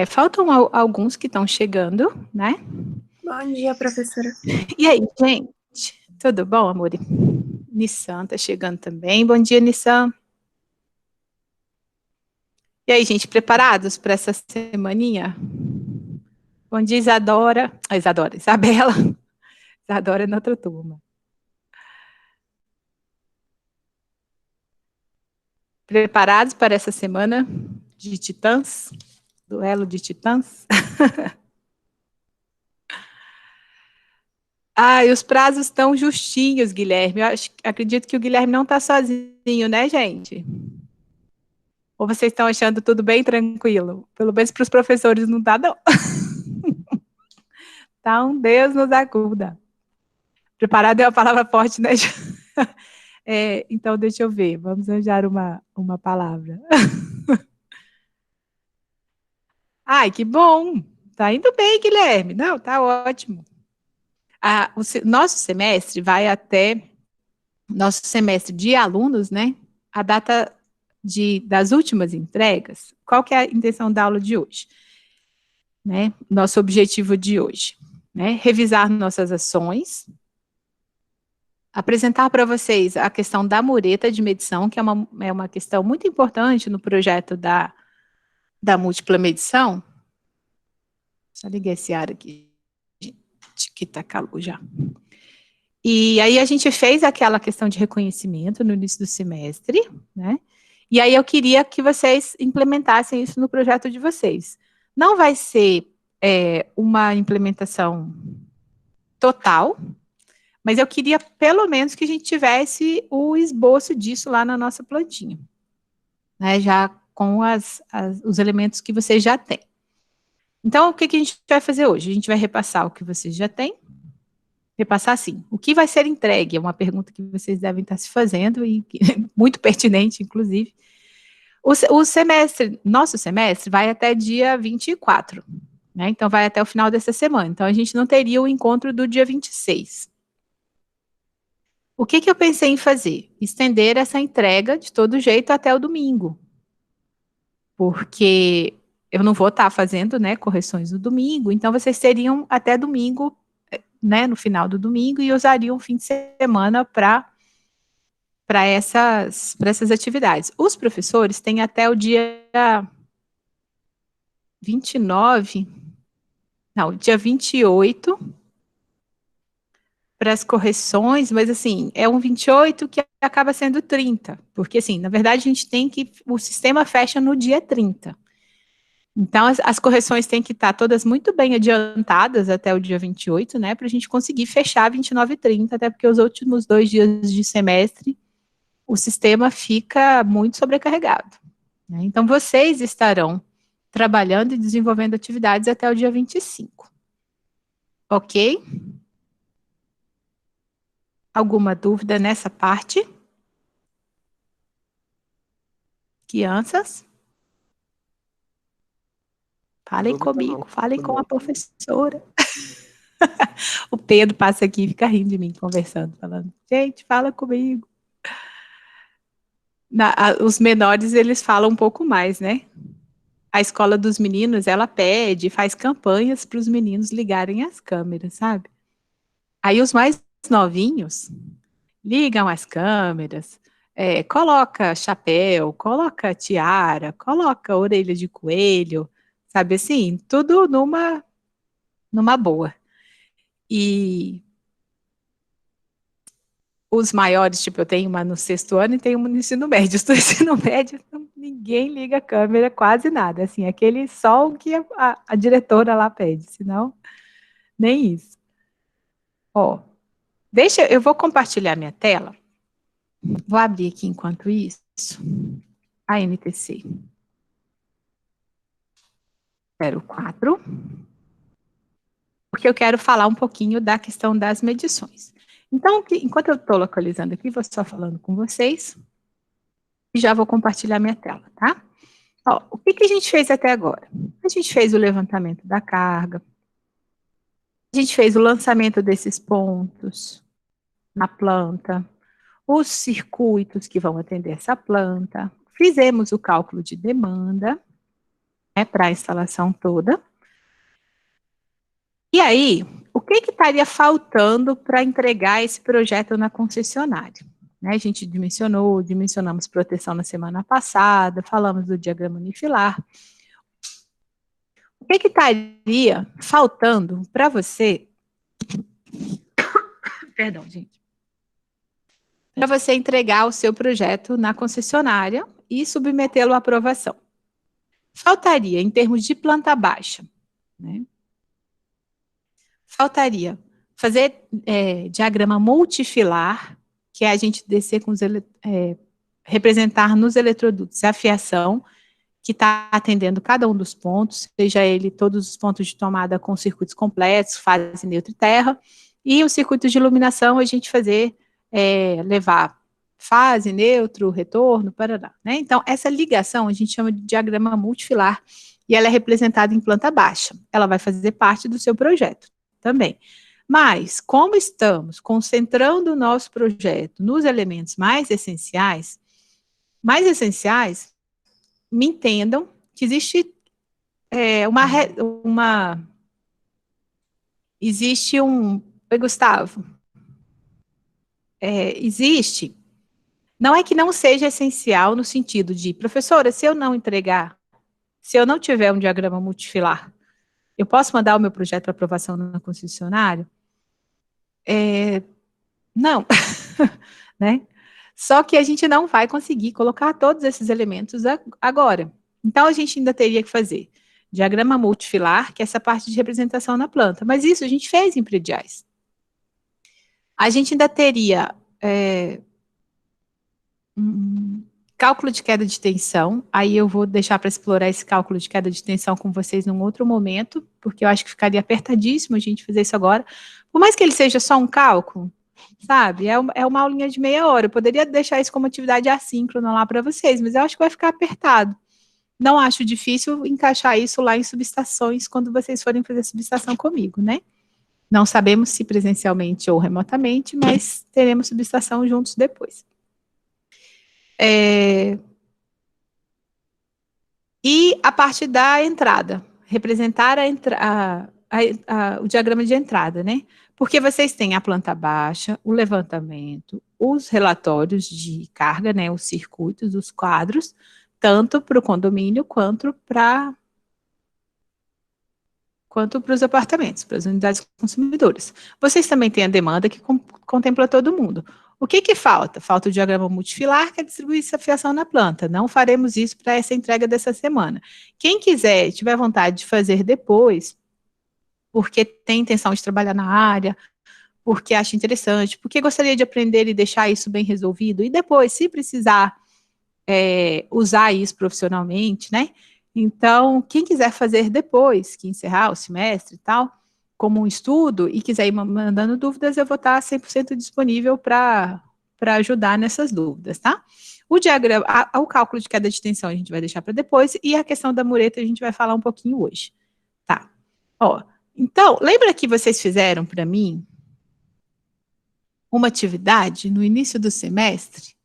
Faltam alguns que estão chegando, né? Bom dia, professora. E aí, gente? Tudo bom, amor? Nissan tá chegando também. Bom dia, Nissan. E aí, gente, preparados para essa semaninha? Bom dia, Isadora. Isabela. Isadora é na outra turma. Preparados para essa semana de titãs? Duelo de titãs? E os prazos estão justinhos, Guilherme. Acredito que o Guilherme não está sozinho, né, gente? Ou vocês estão achando tudo bem tranquilo? Pelo menos para os professores não está, não. Tá um Deus nos acuda. Preparado é uma palavra forte, né? Então, deixa eu ver. Vamos arranjar uma palavra. Ai, que bom. Tá indo bem, Guilherme. Não, tá ótimo. Nosso semestre vai até nosso semestre de alunos, né? A data das últimas entregas. Qual que é a intenção da aula de hoje? Né? Nosso objetivo de hoje, né? Revisar nossas ações, apresentar para vocês a questão da mureta de medição, que é uma questão muito importante no projeto da múltipla medição. Só liguei esse ar aqui, que tá calor já. E aí a gente fez aquela questão de reconhecimento no início do semestre, né? E aí eu queria que vocês implementassem isso no projeto de vocês. Não vai ser uma implementação total, mas eu queria pelo menos que a gente tivesse o esboço disso lá na nossa plantinha, né? Já com os elementos que vocês já têm. Então, o que a gente vai fazer hoje? A gente vai repassar o que vocês já têm. Repassar assim, o que vai ser entregue? É uma pergunta que vocês devem estar se fazendo e muito pertinente, inclusive. Nosso semestre vai até dia 24, né? Então vai até o final dessa semana. Então a gente não teria o encontro do dia 26. O que eu pensei em fazer? Estender essa entrega de todo jeito até o domingo. Porque eu não vou estar fazendo, né, correções no domingo, então vocês teriam até domingo, né, no final do domingo, e usariam o fim de semana para essas atividades. Os professores têm até o dia 29, não, dia 28 para as correções, mas assim, é um 28 que acaba sendo 30, porque assim, na verdade a gente tem o sistema fecha no dia 30. Então, as correções têm que estar todas muito bem adiantadas até o dia 28, né, para a gente conseguir fechar 29 e 30, até porque os últimos 2 dias de semestre, o sistema fica muito sobrecarregado, né? Então, vocês estarão trabalhando e desenvolvendo atividades até o dia 25. Ok? Alguma dúvida nessa parte? Crianças? Falem comigo, falem com a professora. O Pedro passa aqui e fica rindo de mim, conversando, falando, gente, fala comigo. Os menores, eles falam um pouco mais, né? A escola dos meninos, ela pede, faz campanhas para os meninos ligarem as câmeras, sabe? Aí os mais novinhos ligam as câmeras, coloca chapéu, coloca tiara, coloca orelha de coelho, sabe assim? Tudo numa boa. E os maiores, tipo, eu tenho uma no 6º ano e tenho uma no ensino médio. No ensino médio, ninguém liga a câmera, quase nada. Assim, aquele só o que a diretora lá pede, senão, nem isso. Ó, eu vou compartilhar minha tela. Vou abrir aqui enquanto isso a NTC 04, porque eu quero falar um pouquinho da questão das medições. Então, enquanto eu estou localizando aqui, vou só falando com vocês e já vou compartilhar minha tela, tá? Ó, o que a gente fez até agora? A gente fez o levantamento da carga, a gente fez o lançamento desses pontos na planta, os circuitos que vão atender essa planta, fizemos o cálculo de demanda, para a instalação toda. E aí, o que estaria faltando para entregar esse projeto na concessionária? Né, a gente dimensionamos proteção na semana passada, falamos do diagrama unifilar. O que estaria faltando para você? Perdão, gente. Para você entregar o seu projeto na concessionária e submetê-lo à aprovação. Faltaria, em termos de planta baixa, né? Faltaria fazer diagrama multifilar, que é a gente descer com os representar nos eletrodutos a fiação, que está atendendo cada um dos pontos, seja ele todos os pontos de tomada com circuitos completos, fase neutra e terra, e os circuitos de iluminação a gente fazer, levar fase, neutro, retorno, parará, né? Então, essa ligação a gente chama de diagrama multifilar, e ela é representada em planta baixa. Ela vai fazer parte do seu projeto também. Mas, como estamos concentrando o nosso projeto nos elementos mais essenciais, me entendam que existe existe um... Oi, Gustavo. Existe... Não é que não seja essencial no sentido de, professora, se eu não entregar, se eu não tiver um diagrama multifilar, eu posso mandar o meu projeto para aprovação na concessionária? Não, né? Só que a gente não vai conseguir colocar todos esses elementos agora. Então, a gente ainda teria que fazer diagrama multifilar, que é essa parte de representação na planta. Mas isso a gente fez em prediais. A gente ainda teria cálculo de queda de tensão. Aí eu vou deixar para explorar esse cálculo de queda de tensão com vocês num outro momento, porque eu acho que ficaria apertadíssimo a gente fazer isso agora. Por mais que ele seja só um cálculo, sabe? É uma aulinha de meia hora. Eu poderia deixar isso como atividade assíncrona lá para vocês, mas eu acho que vai ficar apertado. Não acho difícil encaixar isso lá em subestações quando vocês forem fazer subestação comigo, né? Não sabemos se presencialmente ou remotamente, mas teremos subestação juntos depois. E a parte da entrada, representar o diagrama de entrada, né? Porque vocês têm a planta baixa, o levantamento, os relatórios de carga, né? Os circuitos, os quadros, tanto para o condomínio quanto para os apartamentos, para as unidades consumidoras. Vocês também têm a demanda que contempla todo mundo. O que falta? Falta o diagrama multifilar, que é distribuir essa fiação na planta. Não faremos isso para essa entrega dessa semana. Quem quiser, tiver vontade de fazer depois, porque tem intenção de trabalhar na área, porque acha interessante, porque gostaria de aprender e deixar isso bem resolvido, e depois, se precisar usar isso profissionalmente, né? Então, quem quiser fazer depois que encerrar o semestre e tal, como um estudo, e quiser ir mandando dúvidas, eu vou estar 100% disponível para ajudar nessas dúvidas, tá? O diagrama, o cálculo de queda de tensão a gente vai deixar para depois, e a questão da mureta a gente vai falar um pouquinho hoje, tá? Ó, então, lembra que vocês fizeram para mim uma atividade no início do semestre,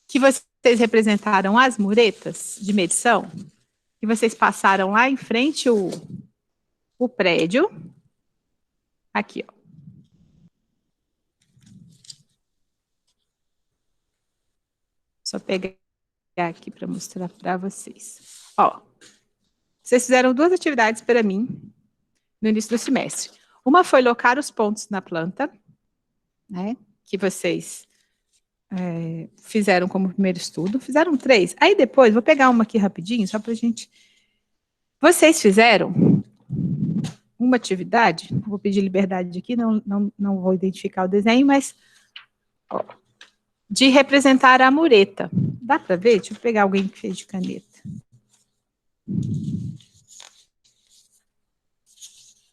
que vocês representaram as muretas de medição, que vocês passaram lá em frente o prédio, aqui, ó. Só pegar aqui para mostrar para vocês. Ó, vocês fizeram duas atividades para mim no início do semestre. Uma foi locar os pontos na planta, né, que vocês fizeram como primeiro estudo. Fizeram 3. Aí depois, vou pegar uma aqui rapidinho, só para a gente... Vocês fizeram uma atividade, vou pedir liberdade aqui, não vou identificar o desenho, mas ó, de representar a mureta. Dá para ver? Deixa eu pegar alguém que fez de caneta.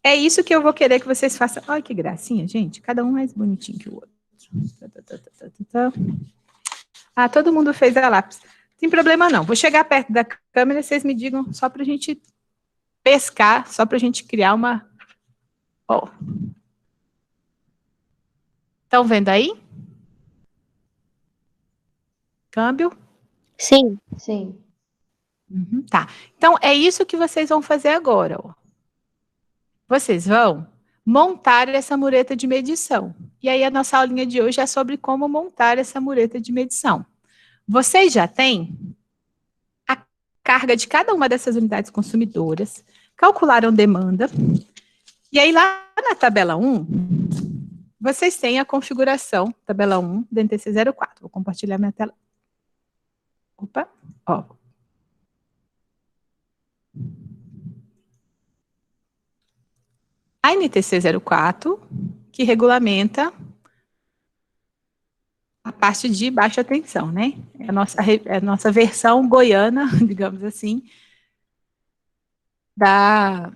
É isso que eu vou querer que vocês façam. Olha que gracinha, gente. Cada um mais bonitinho que o outro. Ah, todo mundo fez a lápis. Não tem problema não. Vou chegar perto da câmera e vocês me digam só para a gente pescar, só para a gente criar uma... Ó. Estão vendo aí? Câmbio? Sim. Sim. Tá. Então, é isso que vocês vão fazer agora, ó. Vocês vão montar essa mureta de medição. E aí, a nossa aulinha de hoje é sobre como montar essa mureta de medição. Vocês já têm a carga de cada uma dessas unidades consumidoras, calcularam demanda, e aí lá na tabela 1, vocês têm a configuração, tabela 1 do NTC04. Vou compartilhar minha tela. Opa, ó. A NTC 04, que regulamenta a parte de baixa tensão, né? É a nossa versão goiana, digamos assim, da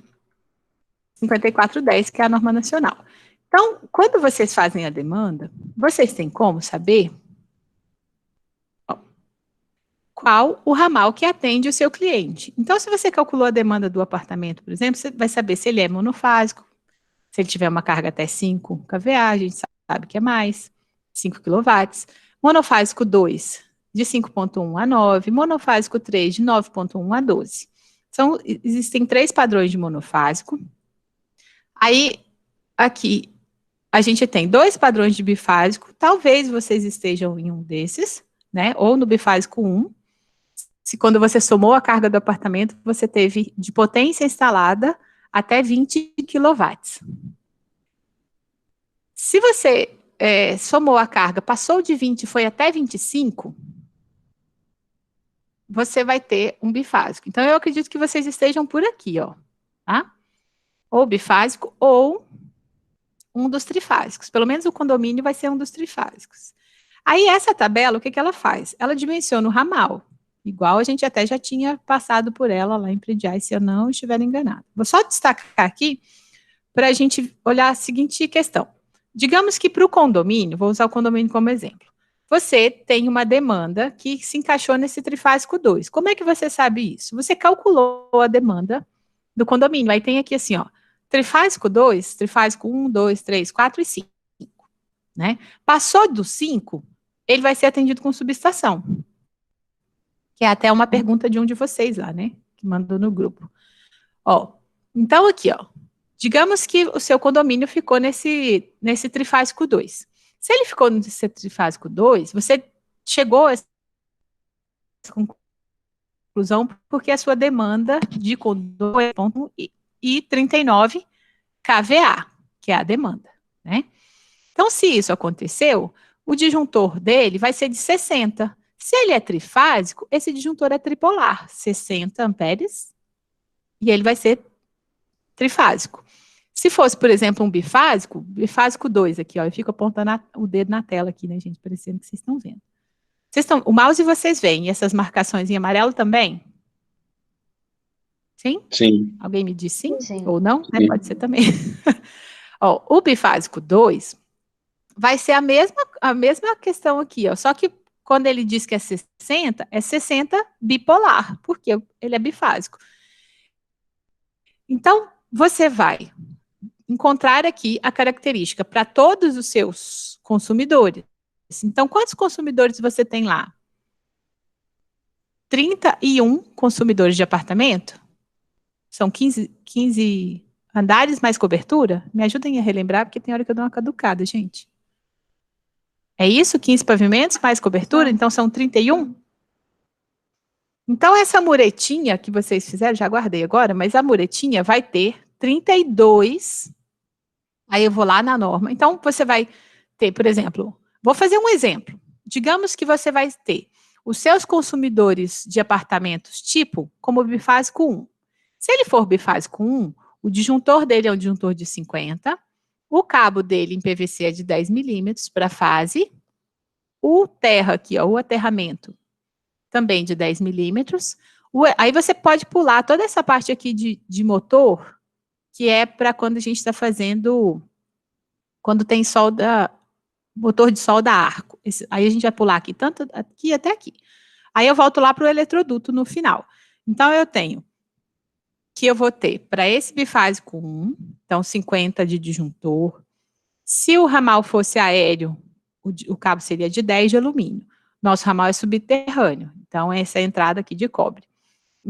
5410, que é a norma nacional. Então, quando vocês fazem a demanda, vocês têm como saber qual o ramal que atende o seu cliente. Então, se você calculou a demanda do apartamento, por exemplo, você vai saber se ele é monofásico, se ele tiver uma carga até 5 kVA, a gente sabe que é mais, 5 kW. Monofásico 2, de 5,1 a 9. Monofásico 3, de 9,1 a 12. Existem 3 padrões de monofásico. Aí, aqui, a gente tem 2 padrões de bifásico. Talvez vocês estejam em um desses, né? Ou no bifásico 1. Se quando você somou a carga do apartamento, você teve de potência instalada até 20 kW. Se você somou a carga, passou de 20 e foi até 25, você vai ter um bifásico. Então, eu acredito que vocês estejam por aqui, ó, tá? Ou bifásico ou um dos trifásicos. Pelo menos o condomínio vai ser um dos trifásicos. Aí, essa tabela, o que ela faz? Ela dimensiona o ramal. Igual a gente até já tinha passado por ela lá em Prediais, se eu não estiver enganado. Vou só destacar aqui para a gente olhar a seguinte questão. Digamos que para o condomínio, vou usar o condomínio como exemplo, você tem uma demanda que se encaixou nesse trifásico 2. Como é que você sabe isso? Você calculou a demanda do condomínio. Aí tem aqui assim, ó, trifásico 2, trifásico 1, 2, 3, 4 e 5. Né? Passou do 5, ele vai ser atendido com subestação. Que é até uma pergunta de um de vocês lá, né? Que mandou no grupo. Ó, então aqui, ó. Digamos que o seu condomínio ficou nesse trifásico 2. Se ele ficou nesse trifásico 2, você chegou a essa conclusão porque a sua demanda de condomínio é 39 kVA, que é a demanda, né? Então, se isso aconteceu, o disjuntor dele vai ser de 60. Se ele é trifásico, esse disjuntor é tripolar, 60 amperes, e ele vai ser trifásico. Se fosse, por exemplo, um bifásico 2 aqui, ó, eu fico apontando o dedo na tela aqui, né, gente, parecendo que vocês estão vendo. O mouse vocês veem, e essas marcações em amarelo também? Sim? Sim. Alguém me diz sim? Sim. Ou não? Né? Pode ser também. Ó, o bifásico 2 vai ser a mesma questão aqui, ó, só que quando ele diz que é 60 bipolar, porque ele é bifásico. Então, você vai encontrar aqui a característica para todos os seus consumidores. Então, quantos consumidores você tem lá? 31 consumidores de apartamento? São 15 andares mais cobertura? Me ajudem a relembrar, porque tem hora que eu dou uma caducada, gente. É isso? 15 pavimentos mais cobertura? Então, são 31? Então, essa muretinha que vocês fizeram, já guardei agora, mas a muretinha vai ter 32. Aí eu vou lá na norma. Então, você vai ter, por exemplo, vou fazer um exemplo. Digamos que você vai ter os seus consumidores de apartamentos tipo como bifásico 1. Se ele for bifásico 1, o disjuntor dele é um disjuntor de 50, o cabo dele em PVC é de 10 milímetros para fase, o terra aqui, ó, o aterramento, também de 10 milímetros. Aí você pode pular toda essa parte aqui de motor, que é para quando a gente está fazendo, quando tem motor de solda arco. Aí a gente vai pular aqui, tanto aqui até aqui. Aí eu volto lá para o eletroduto no final. Então, eu tenho que eu vou ter para esse bifásico 1, então 50 de disjuntor. Se o ramal fosse aéreo, o cabo seria de 10 de alumínio. Nosso ramal é subterrâneo, então essa é a entrada aqui de cobre.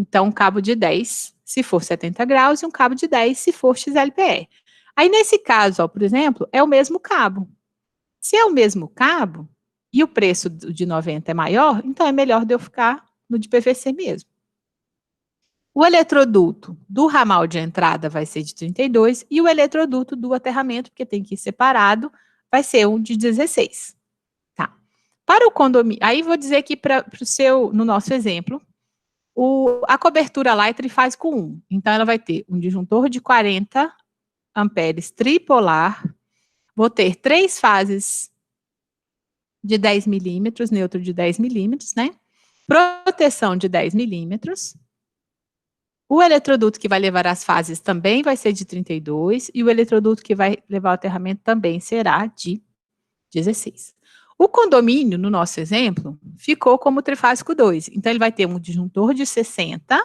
Então, um cabo de 10, se for 70 graus, e um cabo de 10, se for XLPE. Aí, nesse caso, ó, por exemplo, é o mesmo cabo. Se é o mesmo cabo, e o preço de 90 é maior, então é melhor de eu ficar no de PVC mesmo. O eletroduto do ramal de entrada vai ser de 32 e o eletroduto do aterramento, porque tem que ir separado, vai ser um de 16. Tá. Para o condomínio, aí vou dizer aqui para o seu, no nosso exemplo, a cobertura lá é trifásico 1. Então, ela vai ter um disjuntor de 40 amperes tripolar, vou ter 3 fases de 10 milímetros, neutro de 10 milímetros, né? Proteção de 10 milímetros. O eletroduto que vai levar as fases também vai ser de 32 e o eletroduto que vai levar o aterramento também será de 16. O condomínio, no nosso exemplo, ficou como trifásico 2. Então, ele vai ter um disjuntor de 60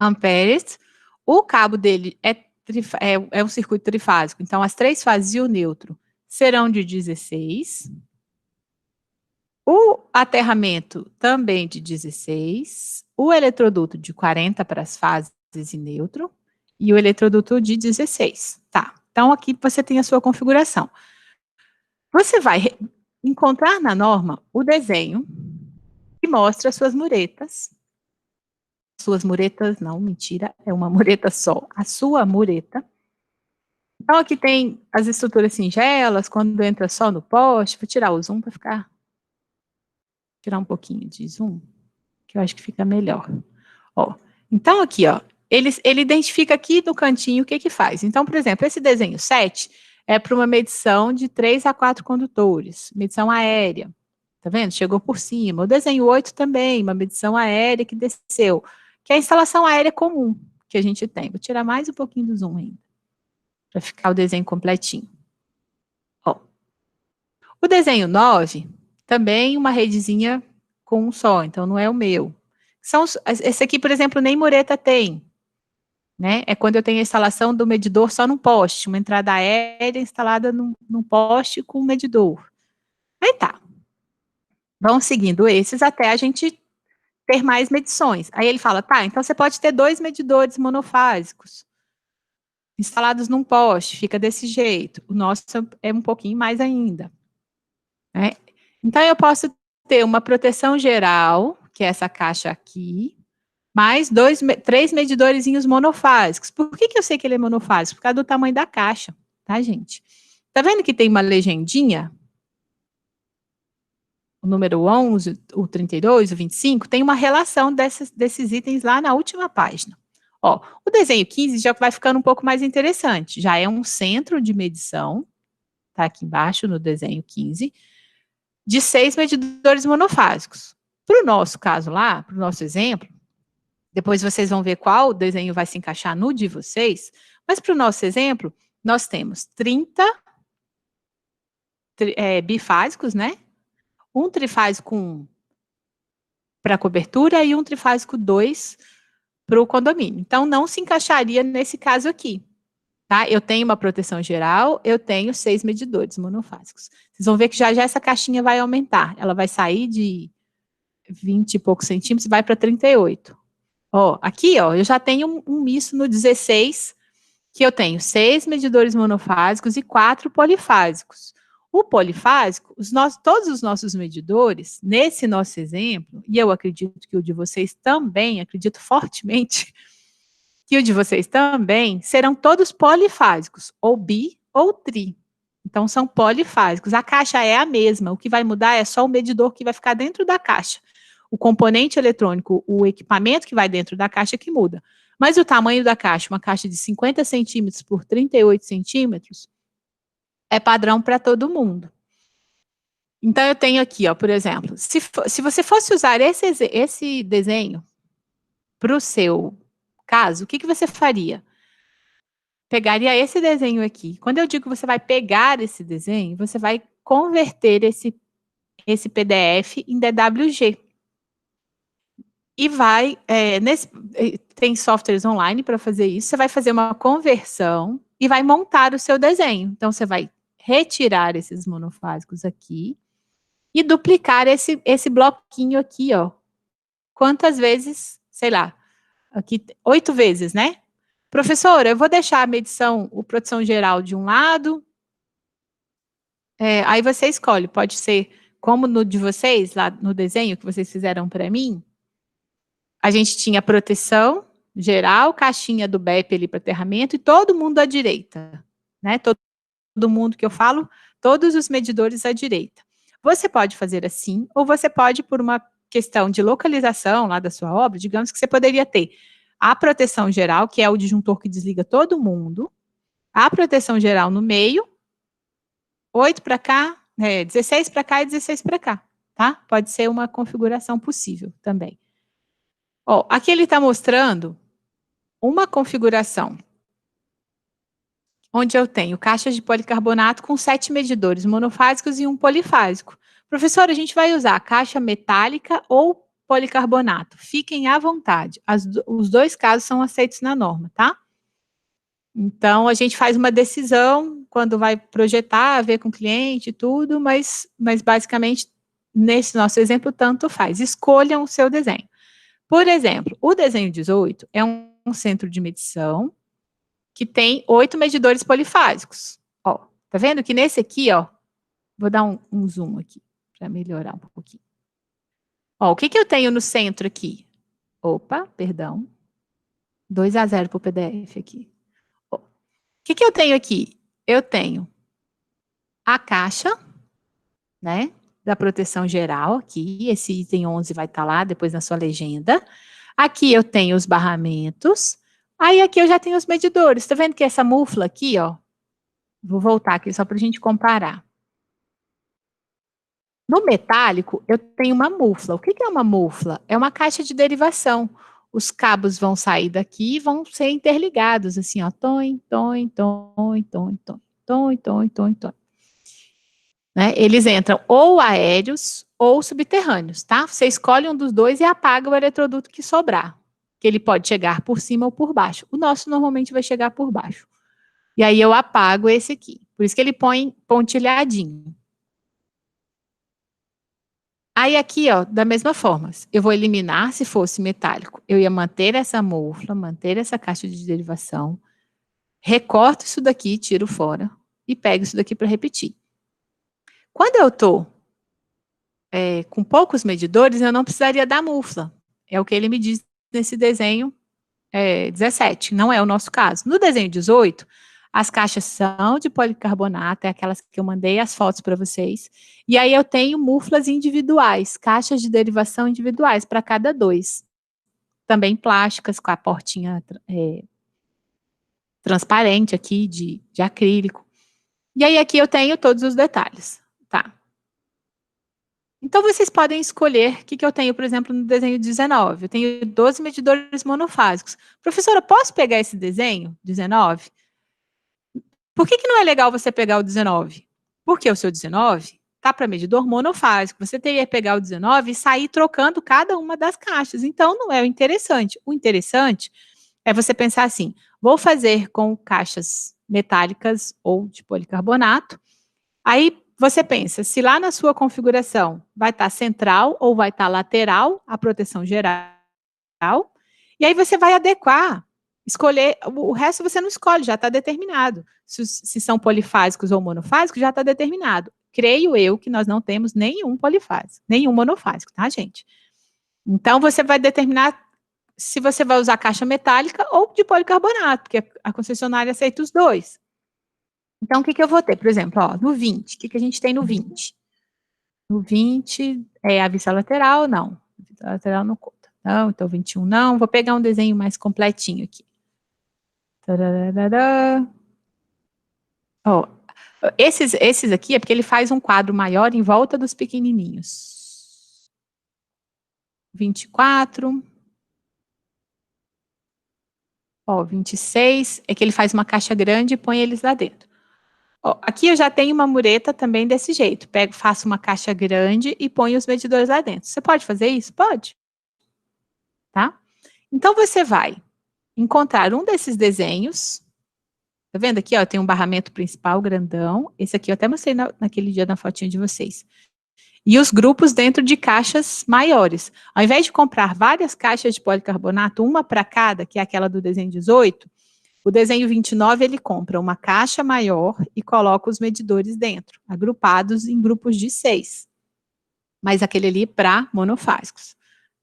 amperes. O cabo dele é um circuito trifásico. Então, as 3 fases e o neutro serão de 16. O aterramento também de 16. O eletroduto de 40 para as fases e neutro. E o eletroduto de 16. Tá. Então, aqui você tem a sua configuração. Você vai encontrar na norma o desenho que mostra as suas muretas. Suas muretas, não, mentira, é uma mureta só. A sua mureta. Então, aqui tem as estruturas singelas, quando entra só no poste. Vou tirar o zoom para ficar... Tirar um pouquinho de zoom, que eu acho que fica melhor. Ó, então, aqui, ó, ele identifica aqui no cantinho o que que faz. Então, por exemplo, esse desenho 7 é para uma medição de 3 a 4 condutores, medição aérea. Tá vendo? Chegou por cima. O desenho 8 também, uma medição aérea que desceu, que é a instalação aérea comum que a gente tem. Vou tirar mais um pouquinho do zoom ainda, para ficar o desenho completinho. Ó. O desenho 9, também uma redezinha com um só, então não é o meu. Esse aqui, por exemplo, nem mureta tem. Né? É quando eu tenho a instalação do medidor só num poste, uma entrada aérea instalada num poste com um medidor. Aí tá. Vão seguindo esses até a gente ter mais medições. Aí ele fala, tá, então você pode ter 2 medidores monofásicos instalados num poste, fica desse jeito. O nosso é um pouquinho mais ainda. Né? Então, eu posso ter uma proteção geral, que é essa caixa aqui, mais 3 medidorzinhos monofásicos. Por que eu sei que ele é monofásico? Por causa do tamanho da caixa, tá, gente? Tá vendo que tem uma legendinha? O número 11, o 32, o 25, tem uma relação desses itens lá na última página. Ó, o desenho 15 já vai ficando um pouco mais interessante. Já é um centro de medição, tá aqui embaixo no desenho 15, de 6 medidores monofásicos. Para o nosso caso lá, para o nosso exemplo, depois vocês vão ver qual desenho vai se encaixar no de vocês, mas para o nosso exemplo, nós temos 30 bifásicos, né? Um trifásico 1 para cobertura e um trifásico 2 para o condomínio. Então, não se encaixaria nesse caso aqui. Tá? Eu tenho uma proteção geral, eu tenho 6 medidores monofásicos. Vocês vão ver que já essa caixinha vai aumentar. Ela vai sair de 20 e poucos centímetros e vai para 38. Ó, aqui, ó, eu já tenho um misto no 16, que eu tenho 6 medidores monofásicos e 4 polifásicos. O polifásico, todos os nossos medidores, nesse nosso exemplo, e eu acredito que o de vocês também, acredito fortemente que o de vocês também, serão todos polifásicos, ou bi ou tri. Então, são polifásicos. A caixa é a mesma, o que vai mudar é só o medidor que vai ficar dentro da caixa. O componente eletrônico, o equipamento que vai dentro da caixa que muda. Mas o tamanho da caixa, uma caixa de 50 centímetros por 38 centímetros, é padrão para todo mundo. Então, eu tenho aqui, ó, por exemplo, se você fosse usar esse desenho para o seu caso, o que você faria? Pegaria esse desenho aqui. Quando eu digo que você vai pegar esse desenho, você vai converter esse PDF em DWG. E vai, tem softwares online para fazer isso, você vai fazer uma conversão e vai montar o seu desenho. Então, você vai retirar esses monofásicos aqui e duplicar esse bloquinho aqui, ó, quantas vezes, sei lá, aqui 8 vezes, né? Professora, eu vou deixar a medição, o produção geral de um lado, aí você escolhe, pode ser como no de vocês, lá no desenho que vocês fizeram para mim, a gente tinha proteção geral, caixinha do BEP ali para aterramento e todo mundo à direita, né? Todo mundo que eu falo, todos os medidores à direita. Você pode fazer assim, ou você pode, por uma questão de localização lá da sua obra, digamos que você poderia ter a proteção geral, que é o disjuntor que desliga todo mundo, a proteção geral no meio, 8 para cá, 16 para cá e 16 para cá, tá? Pode ser uma configuração possível também. Ó, aqui ele está mostrando uma configuração onde eu tenho caixas de policarbonato com 7 medidores monofásicos e um polifásico. Professor, a gente vai usar caixa metálica ou policarbonato? Fiquem à vontade. Os dois casos são aceitos na norma, tá? Então, a gente faz uma decisão quando vai projetar, ver com o cliente e tudo, mas basicamente, nesse nosso exemplo, tanto faz. Escolham o seu desenho. Por exemplo, o desenho 18 é um centro de medição que tem 8 medidores polifásicos. Ó, tá vendo que nesse aqui, ó, vou dar um zoom aqui, para melhorar um pouquinho. Ó, o que eu tenho no centro aqui? Opa, perdão. 2-0 para o PDF aqui. Ó, o que eu tenho aqui? Eu tenho a caixa, né, da proteção geral aqui, esse item 11 vai estar lá, depois na sua legenda. Aqui eu tenho os barramentos, aí aqui eu já tenho os medidores, tá vendo que essa mufla aqui, ó, vou voltar aqui só para a gente comparar. No metálico, eu tenho uma mufla. O que é uma mufla? É uma caixa de derivação. Os cabos vão sair daqui e vão ser interligados, assim, ó, tom, tom, tom, tom, tom, tom, tom, tom, tom. Né? Eles entram ou aéreos ou subterrâneos, tá? Você escolhe um dos dois e apaga o eletroduto que sobrar, que ele pode chegar por cima ou por baixo. O nosso normalmente vai chegar por baixo. E aí eu apago esse aqui. Por isso que ele põe pontilhadinho. Aí aqui, ó, da mesma forma, eu vou eliminar se fosse metálico. Eu ia manter essa mufla, manter essa caixa de derivação, recorto isso daqui, tiro fora e pego isso daqui para repetir. Quando eu estou com poucos medidores, eu não precisaria da mufla. É o que ele me diz nesse desenho 17, não é o nosso caso. No desenho 18, as caixas são de policarbonato, é aquelas que eu mandei as fotos para vocês. E aí eu tenho muflas individuais, caixas de derivação individuais para cada dois. Também plásticas, com a portinha transparente aqui, de acrílico. E aí aqui eu tenho todos os detalhes, tá? Então, vocês podem escolher o que eu tenho, por exemplo, no desenho 19. Eu tenho 12 medidores monofásicos. Professora, posso pegar esse desenho, 19? Por que não é legal você pegar o 19? Porque o seu 19 tá para medidor monofásico. Você teria que pegar o 19 e sair trocando cada uma das caixas. Então, não é o interessante. O interessante é você pensar assim, vou fazer com caixas metálicas ou de policarbonato. Aí, você pensa, se lá na sua configuração vai estar central ou vai estar lateral a proteção geral, e aí você vai adequar, escolher, o resto você não escolhe, já está determinado. Se são polifásicos ou monofásicos, já está determinado. Creio eu que nós não temos nenhum polifásico, nenhum monofásico, tá, gente? Então, você vai determinar se você vai usar caixa metálica ou de policarbonato, porque a concessionária aceita os dois. Então, o que eu vou ter? Por exemplo, ó, no 20, o que a gente tem no 20? No 20, é a vista lateral? Não. A vista lateral não conta. Não, então 21 não. Vou pegar um desenho mais completinho aqui. Tararara. Ó, esses aqui é porque ele faz um quadro maior em volta dos pequenininhos. 24. Ó, 26 é que ele faz uma caixa grande e põe eles lá dentro. Ó, aqui eu já tenho uma mureta também desse jeito. Pego, faço uma caixa grande e ponho os medidores lá dentro. Você pode fazer isso? Pode. Tá? Então, você vai encontrar um desses desenhos. Tá vendo aqui, ó, tem um barramento principal grandão. Esse aqui eu até mostrei naquele dia na fotinha de vocês. E os grupos dentro de caixas maiores. Ao invés de comprar várias caixas de policarbonato, uma para cada, que é aquela do desenho 18, o desenho 29, ele compra uma caixa maior e coloca os medidores dentro, agrupados em grupos de 6. Mas aquele ali para monofásicos,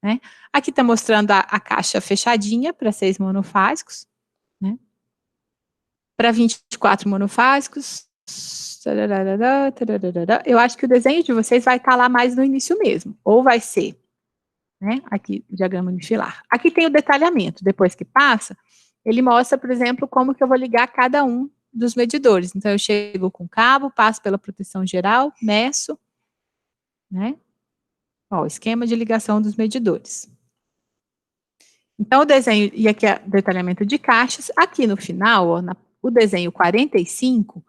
né? Aqui está mostrando a caixa fechadinha para 6 monofásicos, né? Para 24 monofásicos. Eu acho que o desenho de vocês vai estar lá mais no início mesmo, ou vai ser, né? Aqui, o diagrama unifilar. Aqui tem o detalhamento, depois que passa, ele mostra, por exemplo, como que eu vou ligar cada um dos medidores. Então, eu chego com o cabo, passo pela proteção geral, meço, né? Ó, esquema de ligação dos medidores. Então, o desenho, e aqui é detalhamento de caixas. Aqui no final, ó, o desenho 45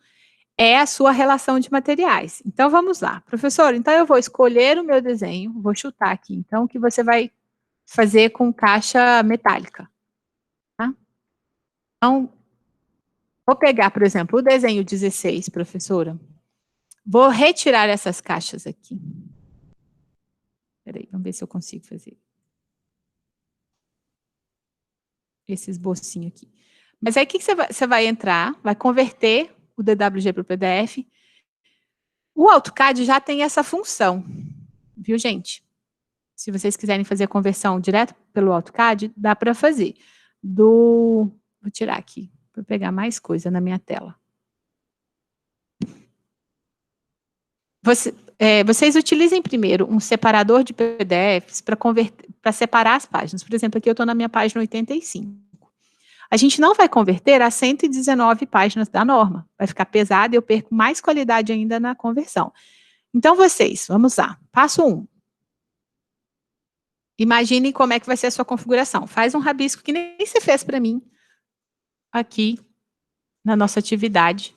é a sua relação de materiais. Então, vamos lá. Professor, então eu vou escolher o meu desenho, vou chutar aqui, então, que você vai fazer com caixa metálica. Tá? Então, vou pegar, por exemplo, o desenho 16, professora. Vou retirar essas caixas aqui. Peraí, vamos ver se eu consigo fazer. Esse esbocinho aqui. Mas aí, o que você vai entrar? Vai converter o DWG para o PDF. O AutoCAD já tem essa função, viu, gente? Se vocês quiserem fazer a conversão direto pelo AutoCAD, dá para fazer. Vou tirar aqui, para pegar mais coisa na minha tela. Vocês utilizem primeiro um separador de PDFs para separar as páginas. Por exemplo, aqui eu estou na minha página 85. A gente não vai converter a 119 páginas da norma. Vai ficar pesado e eu perco mais qualidade ainda na conversão. Então, vamos lá. Passo 1. Imaginem como é que vai ser a sua configuração. Faz um rabisco que nem você fez para mim aqui na nossa atividade.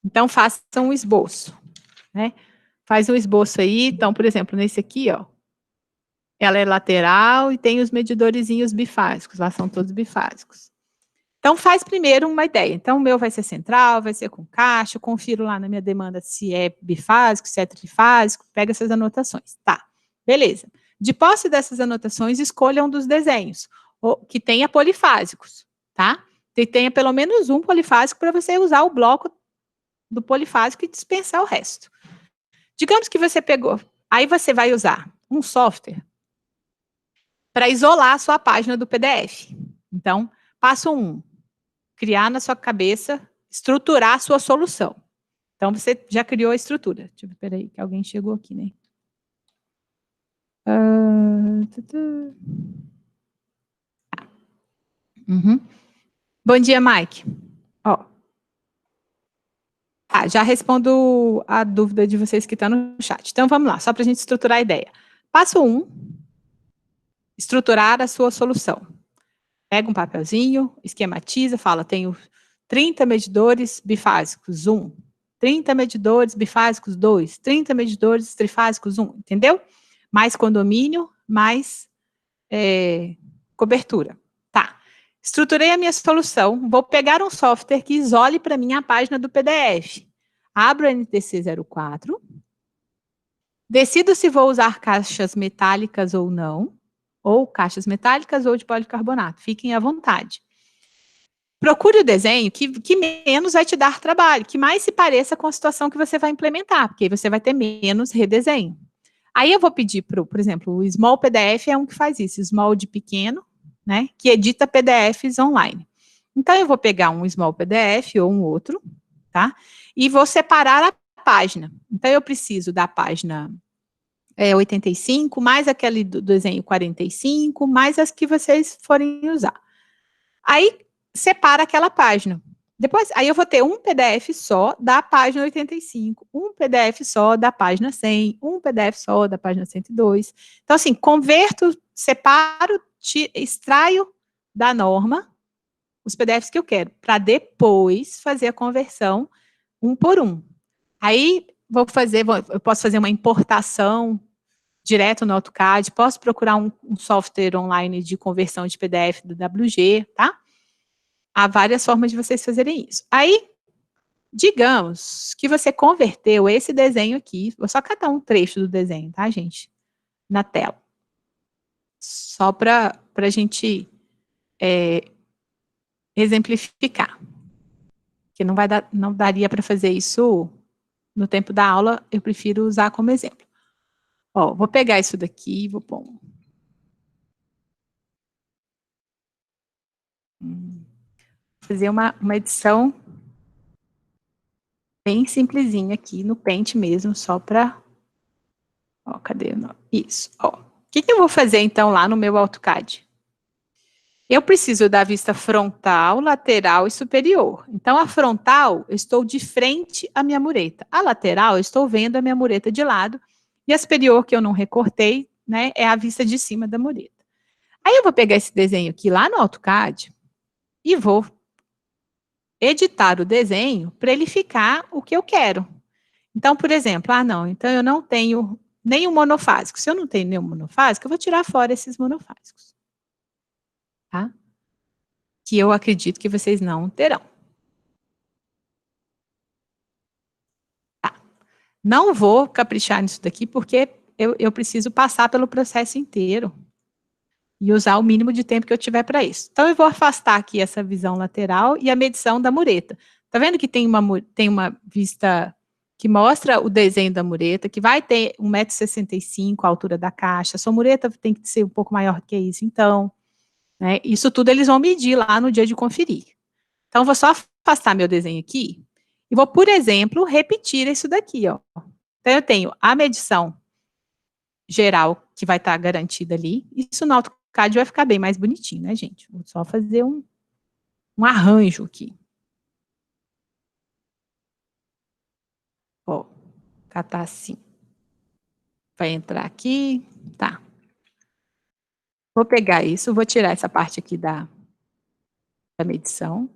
Então, faça um esboço, né? Faz um esboço aí. Então, por exemplo, nesse aqui, ó, ela é lateral e tem os medidorzinhos bifásicos, lá são todos bifásicos. Então, faz primeiro uma ideia. Então, o meu vai ser central, vai ser com caixa, eu confiro lá na minha demanda se é bifásico, se é trifásico, pega essas anotações. Tá, beleza. De posse dessas anotações, escolha um dos desenhos, que tenha polifásicos, tá? Que tenha pelo menos um polifásico para você usar o bloco do polifásico e dispensar o resto. Digamos que você pegou, aí você vai usar um software para isolar a sua página do PDF. Então, passo 1, criar na sua cabeça, estruturar a sua solução. Então, você já criou a estrutura. Deixa eu ver, peraí, que alguém chegou aqui, né? Bom dia, Mike. Ó. Já respondo a dúvida de vocês que estão no chat. Então, vamos lá, só para a gente estruturar a ideia. Passo 1, estruturar a sua solução. Pega um papelzinho, esquematiza, fala, tenho 30 medidores bifásicos, 1. 30 medidores bifásicos, 2. 30 medidores trifásicos, 1. Entendeu? Mais condomínio, mais cobertura. Tá. Estruturei a minha solução. Vou pegar um software que isole para mim a página do PDF. Abro o NTC 04. Decido se vou usar caixas metálicas ou não. Ou caixas metálicas ou de policarbonato. Fiquem à vontade. Procure o desenho que menos vai te dar trabalho, que mais se pareça com a situação que você vai implementar, porque aí você vai ter menos redesenho. Aí eu vou pedir, por exemplo, o Small PDF é um que faz isso, Small de pequeno, né, que edita PDFs online. Então, eu vou pegar um Small PDF ou um outro, tá, e vou separar a página. Então, eu preciso da página 85, mais aquele do desenho 45, mais as que vocês forem usar. Aí, separa aquela página. Depois, aí eu vou ter um PDF só da página 85, um PDF só da página 100, um PDF só da página 102. Então, assim, converto, separo, extraio da norma os PDFs que eu quero, para depois fazer a conversão um por um. Aí, eu posso fazer uma importação direto no AutoCAD, posso procurar um software online de conversão de PDF do WG, tá? Há várias formas de vocês fazerem isso. Aí, Digamos que você converteu esse desenho aqui, vou só catar um trecho do desenho, tá, gente? Na tela. Só para a gente exemplificar. Que não daria para fazer isso no tempo da aula, eu prefiro usar como exemplo. Ó, vou pegar isso daqui e vou pôr fazer uma edição bem simplesinha aqui no Paint mesmo, só para... Ó, cadê? Isso, ó. O que eu vou fazer, então, lá no meu AutoCAD? Eu preciso da vista frontal, lateral e superior. Então, a frontal, eu estou de frente à minha mureta. A lateral, eu estou vendo a minha mureta de lado. E a superior, que eu não recortei, né, é a vista de cima da mureta. Aí eu vou pegar esse desenho aqui lá no AutoCAD e vou editar o desenho para ele ficar o que eu quero. Então, por exemplo, não, então eu não tenho nenhum monofásico. Se eu não tenho nenhum monofásico, eu vou tirar fora esses monofásicos. Tá? Que eu acredito que vocês não terão. Tá. Não vou caprichar nisso daqui, porque eu preciso passar pelo processo inteiro e usar o mínimo de tempo que eu tiver para isso. Então, eu vou afastar aqui essa visão lateral e a medição da mureta. Tá vendo que tem uma vista que mostra o desenho da mureta, que vai ter 1,65 m a altura da caixa. A sua mureta tem que ser um pouco maior que isso, então. Né, isso tudo eles vão medir lá no dia de conferir. Então, eu vou só afastar meu desenho aqui e vou, por exemplo, repetir isso daqui, ó. Então, eu tenho a medição geral, que vai estar garantida ali. Isso no AutoCAD vai ficar bem mais bonitinho, né, gente? Vou só fazer um arranjo aqui. Ó, catar assim. Vai entrar aqui, tá. Vou pegar isso, vou tirar essa parte aqui da medição.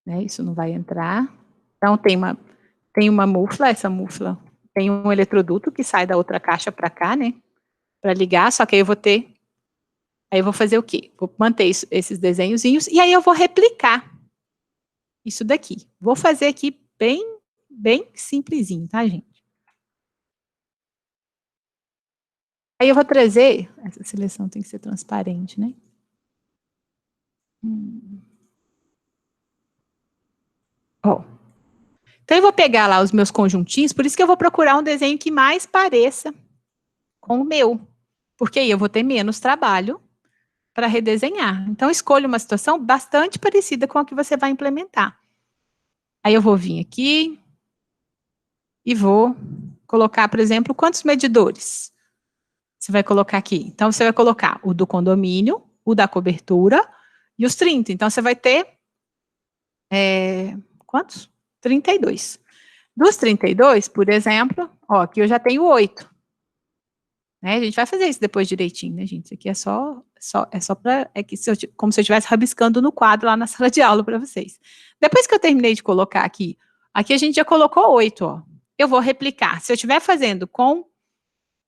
Né, isso não vai entrar. Então, tem uma mufla, essa mufla tem um eletroduto que sai da outra caixa para cá, né? Para ligar, só que aí eu vou fazer o quê? Vou manter esses desenhozinhos e aí eu vou replicar isso daqui. Vou fazer aqui bem simplesinho, tá, gente? Aí eu vou trazer, essa seleção tem que ser transparente, né? Ó. Então eu vou pegar lá os meus conjuntinhos, por isso que eu vou procurar um desenho que mais pareça com o meu, porque aí eu vou ter menos trabalho para redesenhar. Então, escolha uma situação bastante parecida com a que você vai implementar. Aí eu vou vir aqui e vou colocar, por exemplo, quantos medidores você vai colocar aqui? Então, você vai colocar o do condomínio, o da cobertura e os 30. Então, você vai ter quantos? 32. Dos 32, por exemplo, ó, aqui eu já tenho 8. Né? A gente vai fazer isso depois direitinho, né, gente? Isso aqui é só para... como se eu estivesse rabiscando no quadro lá na sala de aula para vocês. Depois que eu terminei de colocar aqui a gente já colocou 8, ó. Eu vou replicar. Se eu estiver fazendo com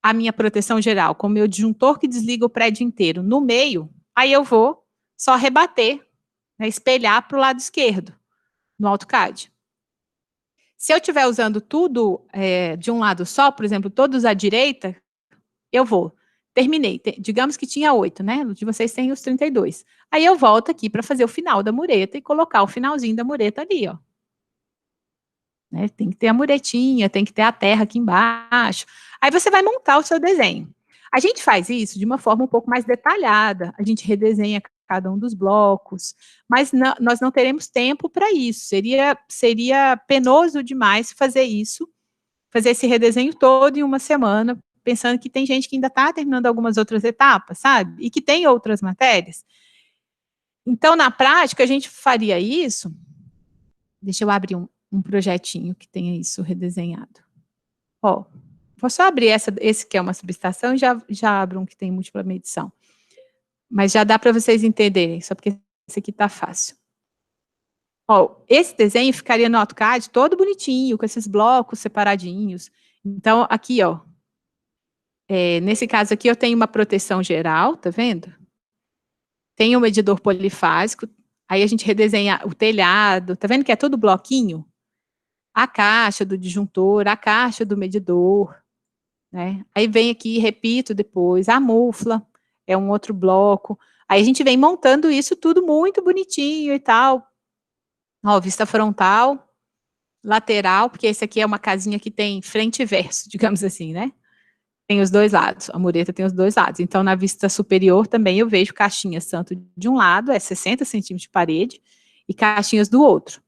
a minha proteção geral, com o meu disjuntor que desliga o prédio inteiro no meio, aí eu vou só rebater, né, espelhar para o lado esquerdo, no AutoCAD. Se eu estiver usando tudo de um lado só, por exemplo, todos à direita, eu vou. Terminei. Digamos que tinha 8, né? De vocês tem os 32. Aí eu volto aqui para fazer o final da mureta e colocar o finalzinho da mureta ali, ó. Né? Tem que ter a muretinha, tem que ter a terra aqui embaixo. Aí você vai montar o seu desenho. A gente faz isso de uma forma um pouco mais detalhada. A gente redesenha cada um dos blocos, mas nós não teremos tempo para isso. Seria penoso demais fazer isso, fazer esse redesenho todo em uma semana, pensando que tem gente que ainda está terminando algumas outras etapas, sabe? E que tem outras matérias. Então, na prática, a gente faria isso. Deixa eu abrir um projetinho que tenha isso redesenhado. Ó, vou só abrir esse que é uma subestação e já abro um que tem múltipla medição. Mas já dá para vocês entenderem, só porque esse aqui está fácil. Ó, esse desenho ficaria no AutoCAD todo bonitinho, com esses blocos separadinhos. Então, aqui, ó, nesse caso aqui eu tenho uma proteção geral, tá vendo? Tenho um medidor polifásico, Aí a gente redesenha o telhado, tá vendo que é tudo bloquinho? A caixa do disjuntor, a caixa do medidor, né? Aí vem aqui, repito depois, a mufla, é um outro bloco. Aí a gente vem montando isso tudo muito bonitinho e tal. Ó, vista frontal, lateral, porque esse aqui é uma casinha que tem frente e verso, digamos assim, né? Tem os dois lados, a mureta tem os dois lados. Então, na vista superior também eu vejo caixinhas tanto de um lado, é 60 centímetros de parede, e caixinhas do outro.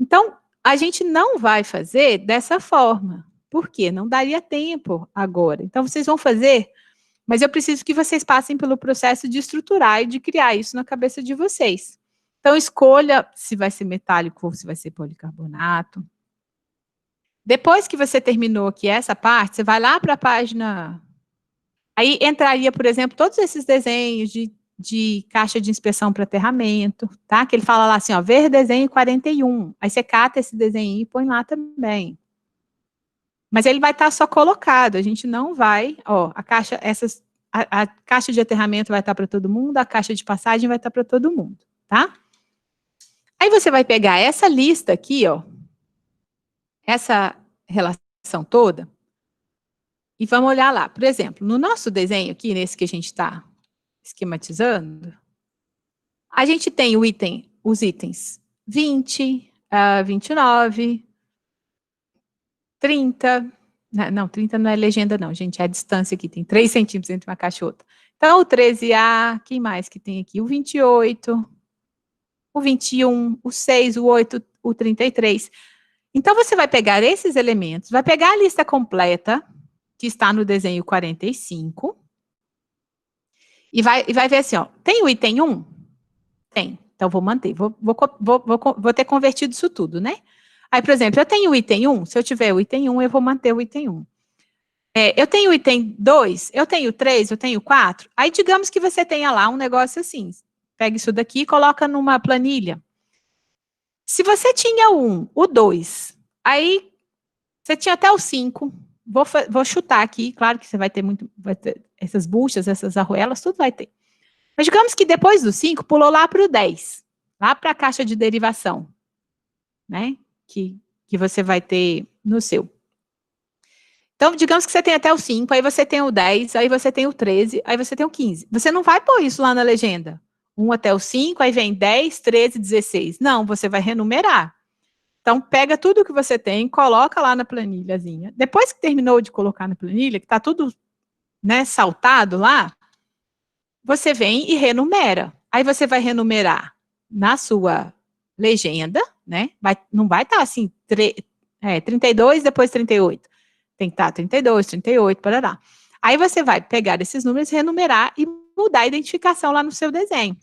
Então, a gente não vai fazer dessa forma. Por quê? Não daria tempo agora. Então, vocês vão fazer, mas eu preciso que vocês passem pelo processo de estruturar e de criar isso na cabeça de vocês. Então, escolha se vai ser metálico ou se vai ser policarbonato. Depois que você terminou aqui essa parte, você vai lá para a página. Aí entraria, por exemplo, todos esses desenhos de caixa de inspeção para aterramento, tá? Que ele fala lá assim, ó, ver desenho 41. Aí você cata esse desenho e põe lá também. Mas ele vai estar só colocado, a gente não vai, ó, a caixa de aterramento vai estar para todo mundo, a caixa de passagem vai estar para todo mundo, tá? Aí você vai pegar essa lista aqui, ó, essa relação toda, e vamos olhar lá. Por exemplo, no nosso desenho aqui, nesse que a gente está esquematizando, a gente tem os itens 20, 29, 30. Não, 30 não é legenda não, gente, é a distância aqui, tem 3 centímetros entre uma caixa e outra. Então, o 13A, quem mais que tem aqui? O 28, o 21, o 6, o 8, o 33. Então, você vai pegar esses elementos, vai pegar a lista completa, que está no desenho 45, e vai ver assim, ó, tem o item 1? Tem. Então, vou manter. Vou ter convertido isso tudo, né? Aí, por exemplo, eu tenho o item 1. Se eu tiver o item 1, eu vou manter o item 1. Eu tenho o item 2, eu tenho 3, eu tenho 4. Aí, digamos que você tenha lá um negócio assim. Pega isso daqui e coloca numa planilha. Se você tinha o 1, o 2, aí você tinha até o 5. Vou chutar aqui. Claro que você vai ter essas buchas, essas arruelas, tudo vai ter. Mas digamos que depois do 5, pulou lá para o 10, lá para a caixa de derivação, né? Que você vai ter no seu. Então, digamos que você tem até o 5, aí você tem o 10, aí você tem o 13, aí você tem o 15. Você não vai pôr isso lá na legenda. 1 até o 5, aí vem 10, 13, 16. Não, você vai renumerar. Então, pega tudo que você tem, coloca lá na planilhazinha. Depois que terminou de colocar na planilha, que está tudo, né, saltado lá, você vem e renumera. Aí você vai renumerar na sua legenda, né? Não vai estar assim, 32, depois 38. Tem que estar 32, 38, parará. Aí você vai pegar esses números, renumerar e mudar a identificação lá no seu desenho.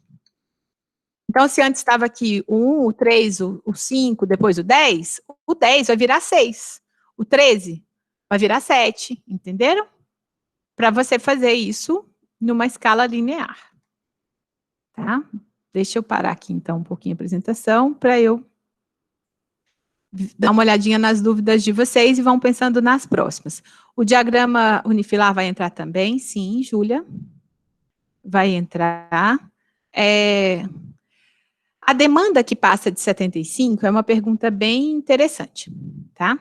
Então, se antes estava aqui o 1, o 3, o 5, depois o 10 vai virar 6. O 13 vai virar 7, entenderam? Para você fazer isso numa escala linear. Tá? Deixa eu parar aqui, então, um pouquinho a apresentação, para eu dar uma olhadinha nas dúvidas de vocês e vão pensando nas próximas. O diagrama unifilar vai entrar também? Sim, Júlia. Vai entrar. A demanda que passa de 75 é uma pergunta bem interessante, tá?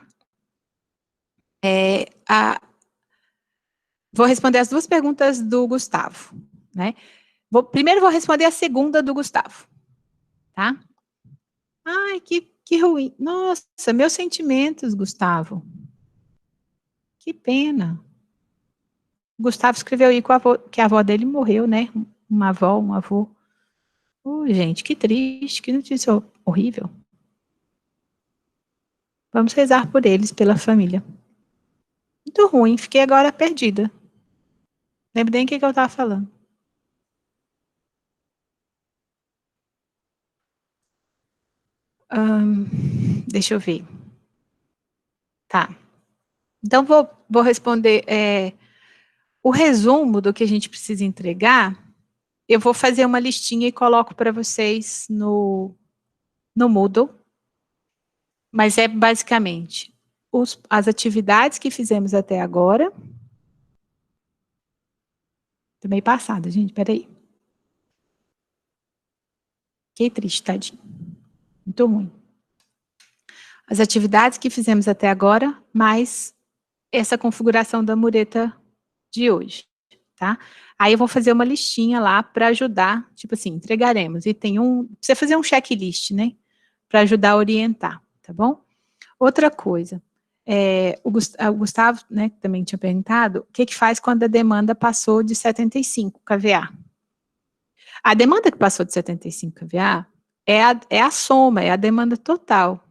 Vou responder as duas perguntas do Gustavo, né? Primeiro vou responder a segunda do Gustavo, tá? Ai, que ruim. Nossa, meus sentimentos, Gustavo. Que pena. O Gustavo escreveu aí que a avó dele morreu, né? Uma avó, um avô. Gente, que triste, que notícia horrível. Vamos rezar por eles, pela família. Muito ruim, fiquei agora perdida. Lembro nem o que eu estava falando. Deixa eu ver. Tá. Então, vou responder o resumo do que a gente precisa entregar. Eu vou fazer uma listinha e coloco para vocês no Moodle. Mas é basicamente as atividades que fizemos até agora. Tô meio passada, gente, peraí. Fiquei triste, tadinho. Muito ruim. As atividades que fizemos até agora, mais essa configuração da mureta de hoje, tá? Aí eu vou fazer uma listinha lá para ajudar, tipo assim, entregaremos. E tem precisa fazer um checklist, né? Para ajudar a orientar, tá bom? Outra coisa, o Gustavo, né, que também tinha perguntado, o que faz quando a demanda passou de 75 kVA? A demanda que passou de 75 kVA é a soma, é a demanda total.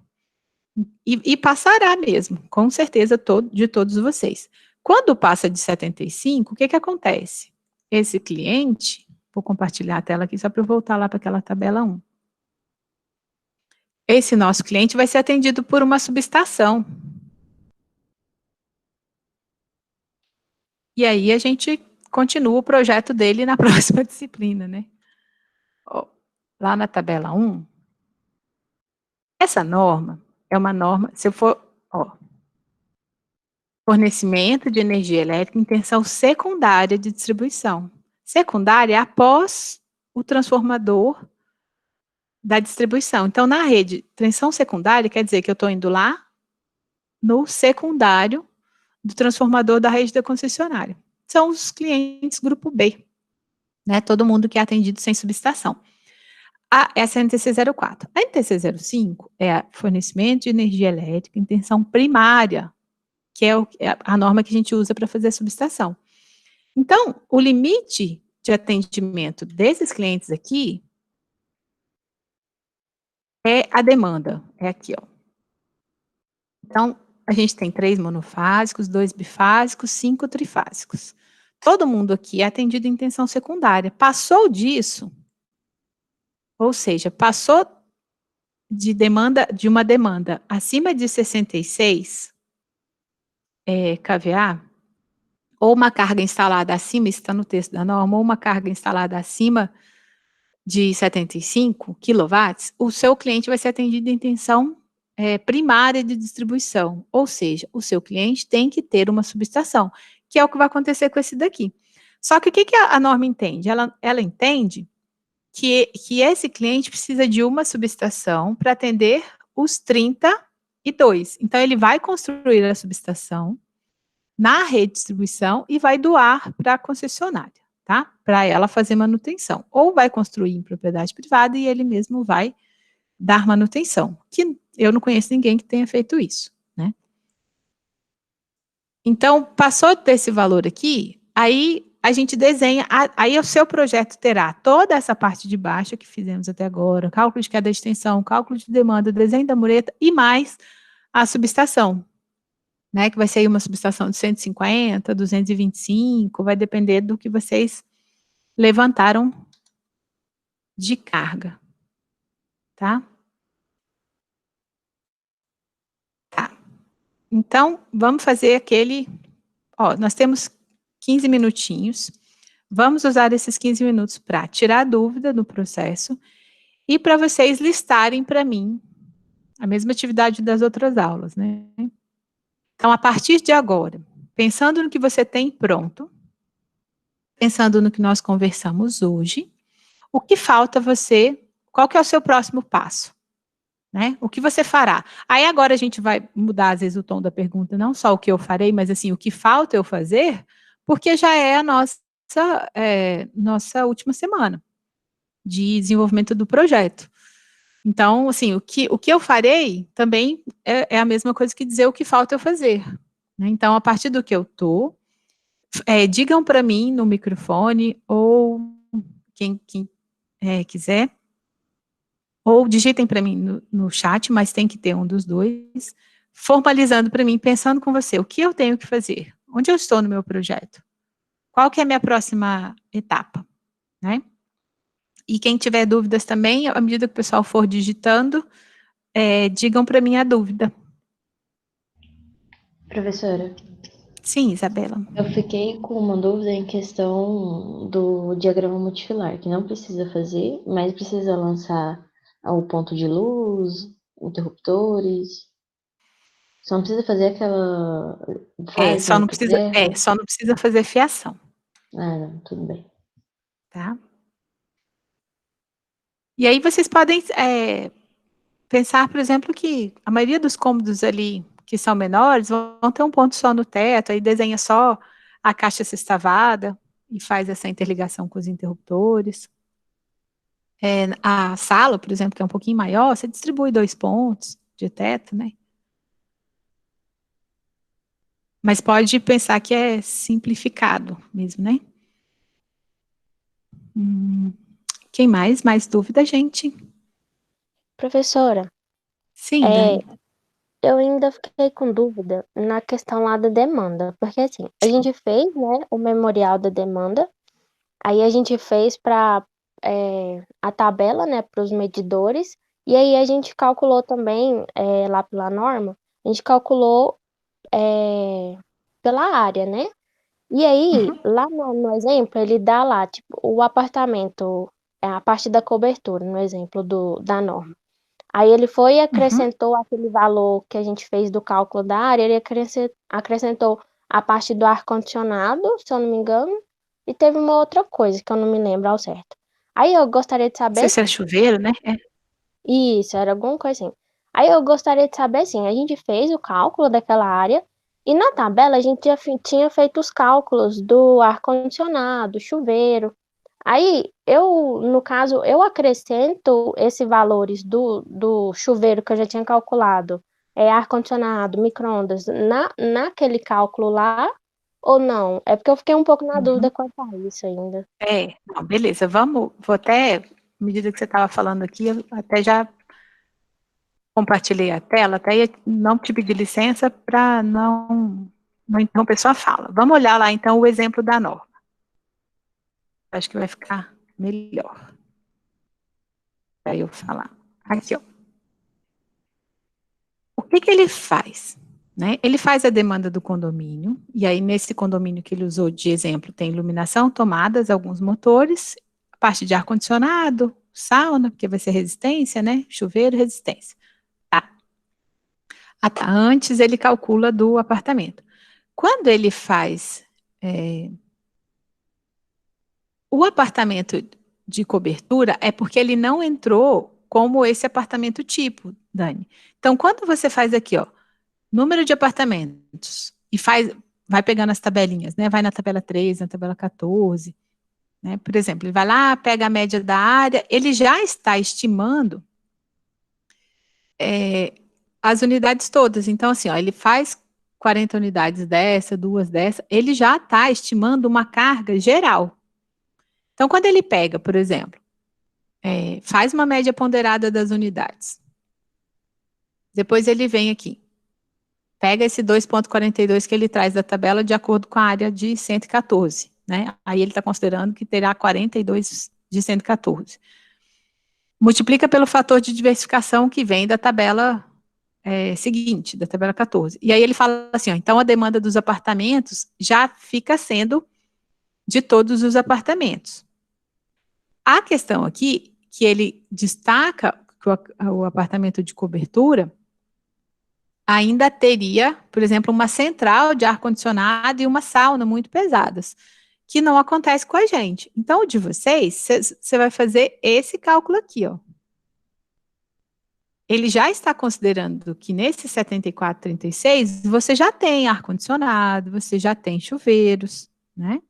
E passará mesmo, com certeza, de todos vocês. Quando passa de 75, o que acontece? Esse cliente, vou compartilhar a tela aqui só para eu voltar lá para aquela tabela 1. Esse nosso cliente vai ser atendido por uma subestação. E aí a gente continua o projeto dele na próxima disciplina, né? Ó, lá na tabela 1, essa norma é uma norma, se eu for, ó, fornecimento de energia elétrica em tensão secundária de distribuição. Secundária é após o transformador da distribuição. Então, na rede, tensão secundária quer dizer que eu estou indo lá no secundário do transformador da rede da concessionária. São os clientes grupo B, né? Todo mundo que é atendido sem subestação. Essa é a NTC 04. A NTC 05 é fornecimento de energia elétrica em tensão primária, que é a norma que a gente usa para fazer a subestação. Então, o limite de atendimento desses clientes aqui é a demanda, é aqui, ó. Então, a gente tem 3 monofásicos, 2 bifásicos, 5 trifásicos. Todo mundo aqui é atendido em tensão secundária. Passou disso, ou seja, passou de uma demanda acima de 66 kVA, ou uma carga instalada acima, isso está no texto da norma, ou uma carga instalada acima de 75 quilowatts, o seu cliente vai ser atendido em tensão primária de distribuição, ou seja, o seu cliente tem que ter uma subestação, que é o que vai acontecer com esse daqui. Só que o que a norma entende? Ela entende que esse cliente precisa de uma subestação para atender os 32. Então, ele vai construir a subestação na rede de distribuição e vai doar para a concessionária, tá? Para ela fazer manutenção. Ou vai construir em propriedade privada e ele mesmo vai dar manutenção, que eu não conheço ninguém que tenha feito isso, né? Então, passou desse valor aqui, aí a gente desenha, aí o seu projeto terá toda essa parte de baixo que fizemos até agora, cálculo de queda de extensão, cálculo de demanda, desenho da mureta e mais a subestação, né, que vai ser aí uma subestação de 150, 225, vai depender do que vocês levantaram de carga, tá? Tá. Então, vamos fazer nós temos 15 minutinhos, vamos usar esses 15 minutos para tirar dúvida do processo e para vocês listarem para mim a mesma atividade das outras aulas, né? Então, a partir de agora, pensando no que você tem pronto, pensando no que nós conversamos hoje, o que falta você, qual que é o seu próximo passo? Né? O que você fará? Aí agora a gente vai mudar, às vezes, o tom da pergunta, não só o que eu farei, mas assim, o que falta eu fazer, porque já é a nossa última semana de desenvolvimento do projeto. Então, assim, o que eu farei também é a mesma coisa que dizer o que falta eu fazer. Né? Então, a partir do que eu estou, digam para mim no microfone, ou quem quiser, ou digitem para mim no chat, mas tem que ter um dos dois, formalizando para mim, pensando com você, o que eu tenho que fazer? Onde eu estou no meu projeto? Qual que é a minha próxima etapa? Né? E quem tiver dúvidas também, à medida que o pessoal for digitando, digam para mim a dúvida. Professora, Sim, Isabela. eu fiquei com uma dúvida em questão do diagrama multifilar, que não precisa fazer, mas precisa lançar o ponto de luz, interruptores. Só não precisa fazer aquela fase Só não da precisa, terra. só não precisa fazer fiação. Ah, não, tudo bem. Tá? E aí vocês podem pensar, por exemplo, que a maioria dos cômodos ali que são menores vão ter um ponto só no teto, aí desenha só a caixa sextavada e faz essa interligação com os interruptores. A sala, por exemplo, que é um pouquinho maior, você distribui 2 pontos de teto, né? Mas pode pensar que é simplificado mesmo, né? Quem mais? Mais dúvida, gente? Professora, Sim, é, Dani. eu ainda fiquei com dúvida na questão lá da demanda, porque assim, a gente fez, né, o memorial da demanda, aí a gente fez para a tabela, né, para os medidores, e aí a gente calculou também, lá pela norma, a gente calculou pela área, né? E aí, Uhum, lá no exemplo, ele dá lá, tipo, o apartamento, a parte da cobertura, no exemplo da norma. Aí ele foi e uhum. acrescentou aquele valor que a gente fez do cálculo da área, ele acrescentou a parte do ar-condicionado, se eu não me engano, e teve uma outra coisa que eu não me lembro ao certo. Aí eu gostaria de Não sei saber, se é chuveiro, né? isso, era alguma coisa assim. Aí eu gostaria de saber, assim, a gente fez o cálculo daquela área, e na tabela a gente já tinha feito os cálculos do ar-condicionado, chuveiro. Aí, no caso, eu acrescento esses valores do chuveiro que eu já tinha calculado, ar-condicionado, micro-ondas, naquele cálculo lá, ou não? É porque eu fiquei um pouco na Uhum. dúvida quanto a isso ainda. Não, beleza, vou até, à medida que você estava falando aqui, eu até já compartilhei a tela, até ia não te pedir licença para não interromper sua fala. Vamos olhar lá, então, o exemplo da norma. Acho que vai ficar melhor para eu falar. Aqui, ó. O que que ele faz? Né? Ele faz a demanda do condomínio, e aí nesse condomínio que ele usou de exemplo tem iluminação, tomadas, alguns motores, a parte de ar-condicionado, sauna, porque vai ser resistência, né? Chuveiro, resistência. Tá. Antes ele calcula do apartamento. Quando ele faz o apartamento de cobertura, é porque ele não entrou como esse apartamento tipo, Dani. Então, quando você faz aqui, ó, número de apartamentos, e vai pegando as tabelinhas, né? Vai na tabela 3, na tabela 14, né? Por exemplo, ele vai lá, pega a média da área, ele já está estimando as unidades todas. Então, assim, ó, ele faz 40 unidades dessa, duas dessa, ele já está estimando uma carga geral. Então, quando ele pega, por exemplo, faz uma média ponderada das unidades, depois ele vem aqui, pega esse 2,42 que ele traz da tabela de acordo com a área de 114, né? Aí ele está considerando que terá 42 de 114. Multiplica pelo fator de diversificação que vem da tabela seguinte, da tabela 14. E aí ele fala assim, ó, então a demanda dos apartamentos já fica sendo de todos os apartamentos. A questão aqui, que ele destaca que o apartamento de cobertura ainda teria, por exemplo, uma central de ar-condicionado e uma sauna muito pesadas, que não acontece com a gente. Então, o de vocês, você vai fazer esse cálculo aqui, ó. Ele já está considerando que nesse 74,36 você já tem ar-condicionado, você já tem chuveiros, né?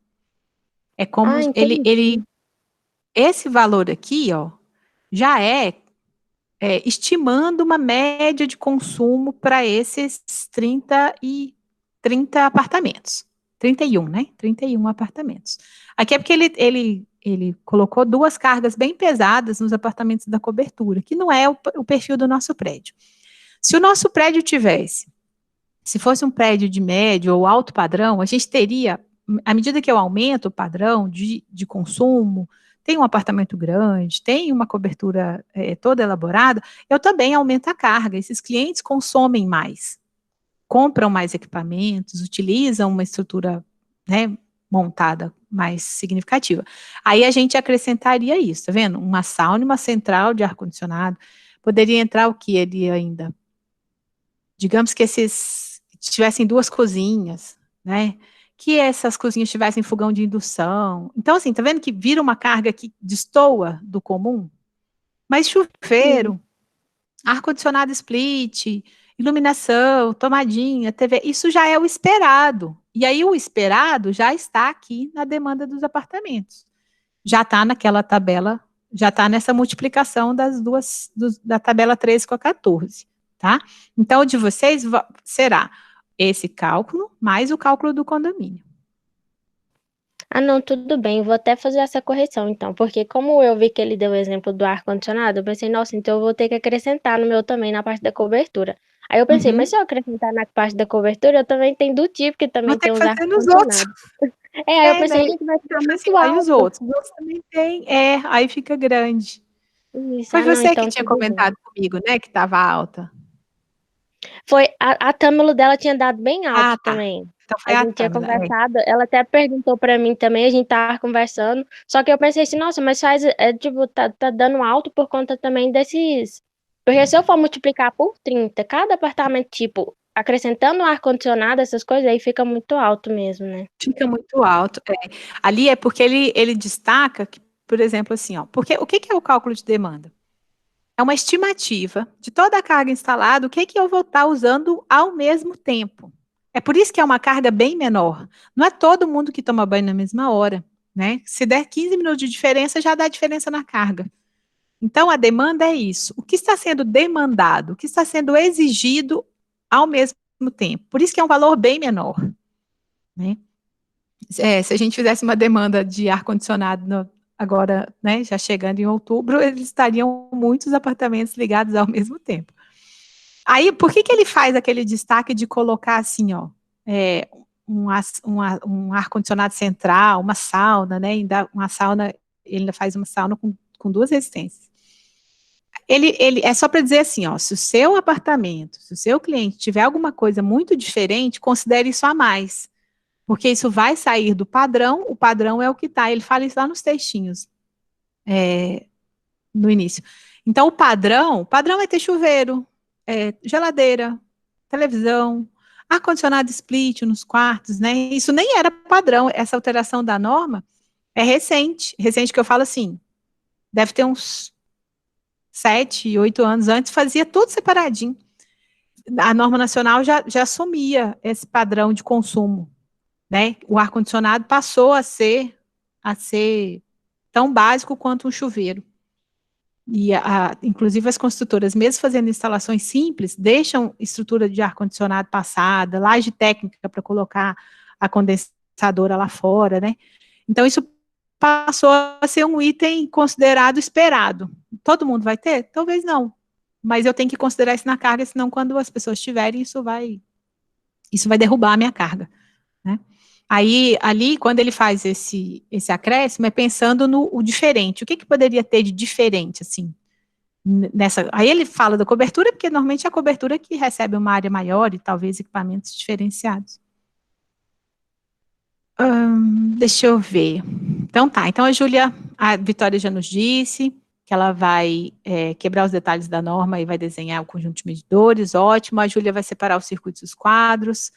É como Ah, entendi. esse valor aqui, ó, já estimando uma média de consumo para esses 30 apartamentos. 31, né? 31 apartamentos. Aqui é porque ele colocou duas cargas bem pesadas nos apartamentos da cobertura, que não é o perfil do nosso prédio. Se o nosso prédio tivesse, se fosse um prédio de médio ou alto padrão, a gente teria, à medida que eu aumento o padrão de consumo, tem um apartamento grande, tem uma cobertura toda elaborada, eu também aumento a carga. Esses clientes consomem mais, compram mais equipamentos, utilizam uma estrutura, né, montada mais significativa. Aí a gente acrescentaria isso, tá vendo? Uma sauna, uma central de ar-condicionado. Poderia entrar o que ele ainda? Digamos que esses tivessem duas cozinhas, né? Que essas cozinhas tivessem fogão de indução. Então, assim, tá vendo que vira uma carga que destoa do comum? Mas chuveiro, ar-condicionado split, iluminação, tomadinha, TV, isso já é o esperado. E aí o esperado já está aqui na demanda dos apartamentos. Já está naquela tabela, já está nessa multiplicação das duas, da tabela 13 com a 14, tá? Então, o de vocês será esse cálculo mais o cálculo do condomínio. Ah, não, tudo bem, vou até fazer essa correção então, porque como eu vi que ele deu o exemplo do ar-condicionado, eu pensei, nossa, então eu vou ter que acrescentar no meu também na parte da cobertura. Aí eu pensei, mas se eu acrescentar na parte da cobertura, eu também tenho do tipo que Vou também ter tem que os fazer nos outros. ar-condicionados. Aí eu pensei, Daí gente, vai ficar deixa assim, muito aí os alto. outros também tem, aí fica grande. Isso, Foi ah, não, você que então tinha tudo bem. comentado comigo, né, que estava alta. Foi, a tâmalo dela tinha dado bem alto Ah, tá. também. Então foi A a gente tinha Tâmara, conversado, ela até perguntou pra mim também, a gente tava conversando, só que eu pensei assim, nossa, mas faz, tipo, tá dando alto por conta também desses, porque se eu for multiplicar por 30 cada apartamento, tipo, acrescentando ar-condicionado, essas coisas, aí fica muito alto mesmo, né? Fica muito alto. Ali é porque ele destaca que, por exemplo, assim, ó, porque o que que é o cálculo de demanda? É uma estimativa de toda a carga instalada, o que que eu vou estar usando ao mesmo tempo. É por isso que é uma carga bem menor. Não é todo mundo que toma banho na mesma hora, né? Se der 15 minutos de diferença, já dá diferença na carga. Então, a demanda é isso. O que está sendo demandado, o que está sendo exigido ao mesmo tempo. Por isso que é um valor bem menor, né? Se a gente fizesse uma demanda de ar-condicionado agora, né, já chegando em outubro, eles estariam muitos apartamentos ligados ao mesmo tempo. Aí, por que que ele faz aquele destaque de colocar assim, ó, um ar-condicionado central, uma sauna, né, ainda uma sauna, ele ainda faz uma sauna com duas resistências. Ele é só para dizer assim, ó, se o seu apartamento, se o seu cliente tiver alguma coisa muito diferente, considere isso a mais. Porque isso vai sair do padrão, o padrão é o que está. Ele fala isso lá nos textinhos, no início. Então, o padrão é ter chuveiro, geladeira, televisão, ar-condicionado split nos quartos, né? Isso nem era padrão, essa alteração da norma é recente. Recente que eu falo assim, deve ter uns 7, 8 anos antes, fazia tudo separadinho. A norma nacional já assumia esse padrão de consumo, né? O ar-condicionado passou a ser tão básico quanto um chuveiro. E, inclusive, as construtoras, mesmo fazendo instalações simples, deixam estrutura de ar-condicionado passada, laje técnica para colocar a condensadora lá fora, né? Então, isso passou a ser um item considerado esperado. Todo mundo vai ter? Talvez não. Mas eu tenho que considerar isso na carga, senão quando as pessoas tiverem, isso vai derrubar a minha carga, né? Aí, ali, quando ele faz esse acréscimo, é pensando no o diferente. O que que poderia ter de diferente, assim, nessa... Aí ele fala da cobertura, porque normalmente é a cobertura que recebe uma área maior e talvez equipamentos diferenciados. Deixa eu ver. Então tá, então a Vitória já nos disse que ela vai quebrar os detalhes da norma e vai desenhar o conjunto de medidores, ótimo. A Júlia vai separar os circuitos dos quadros,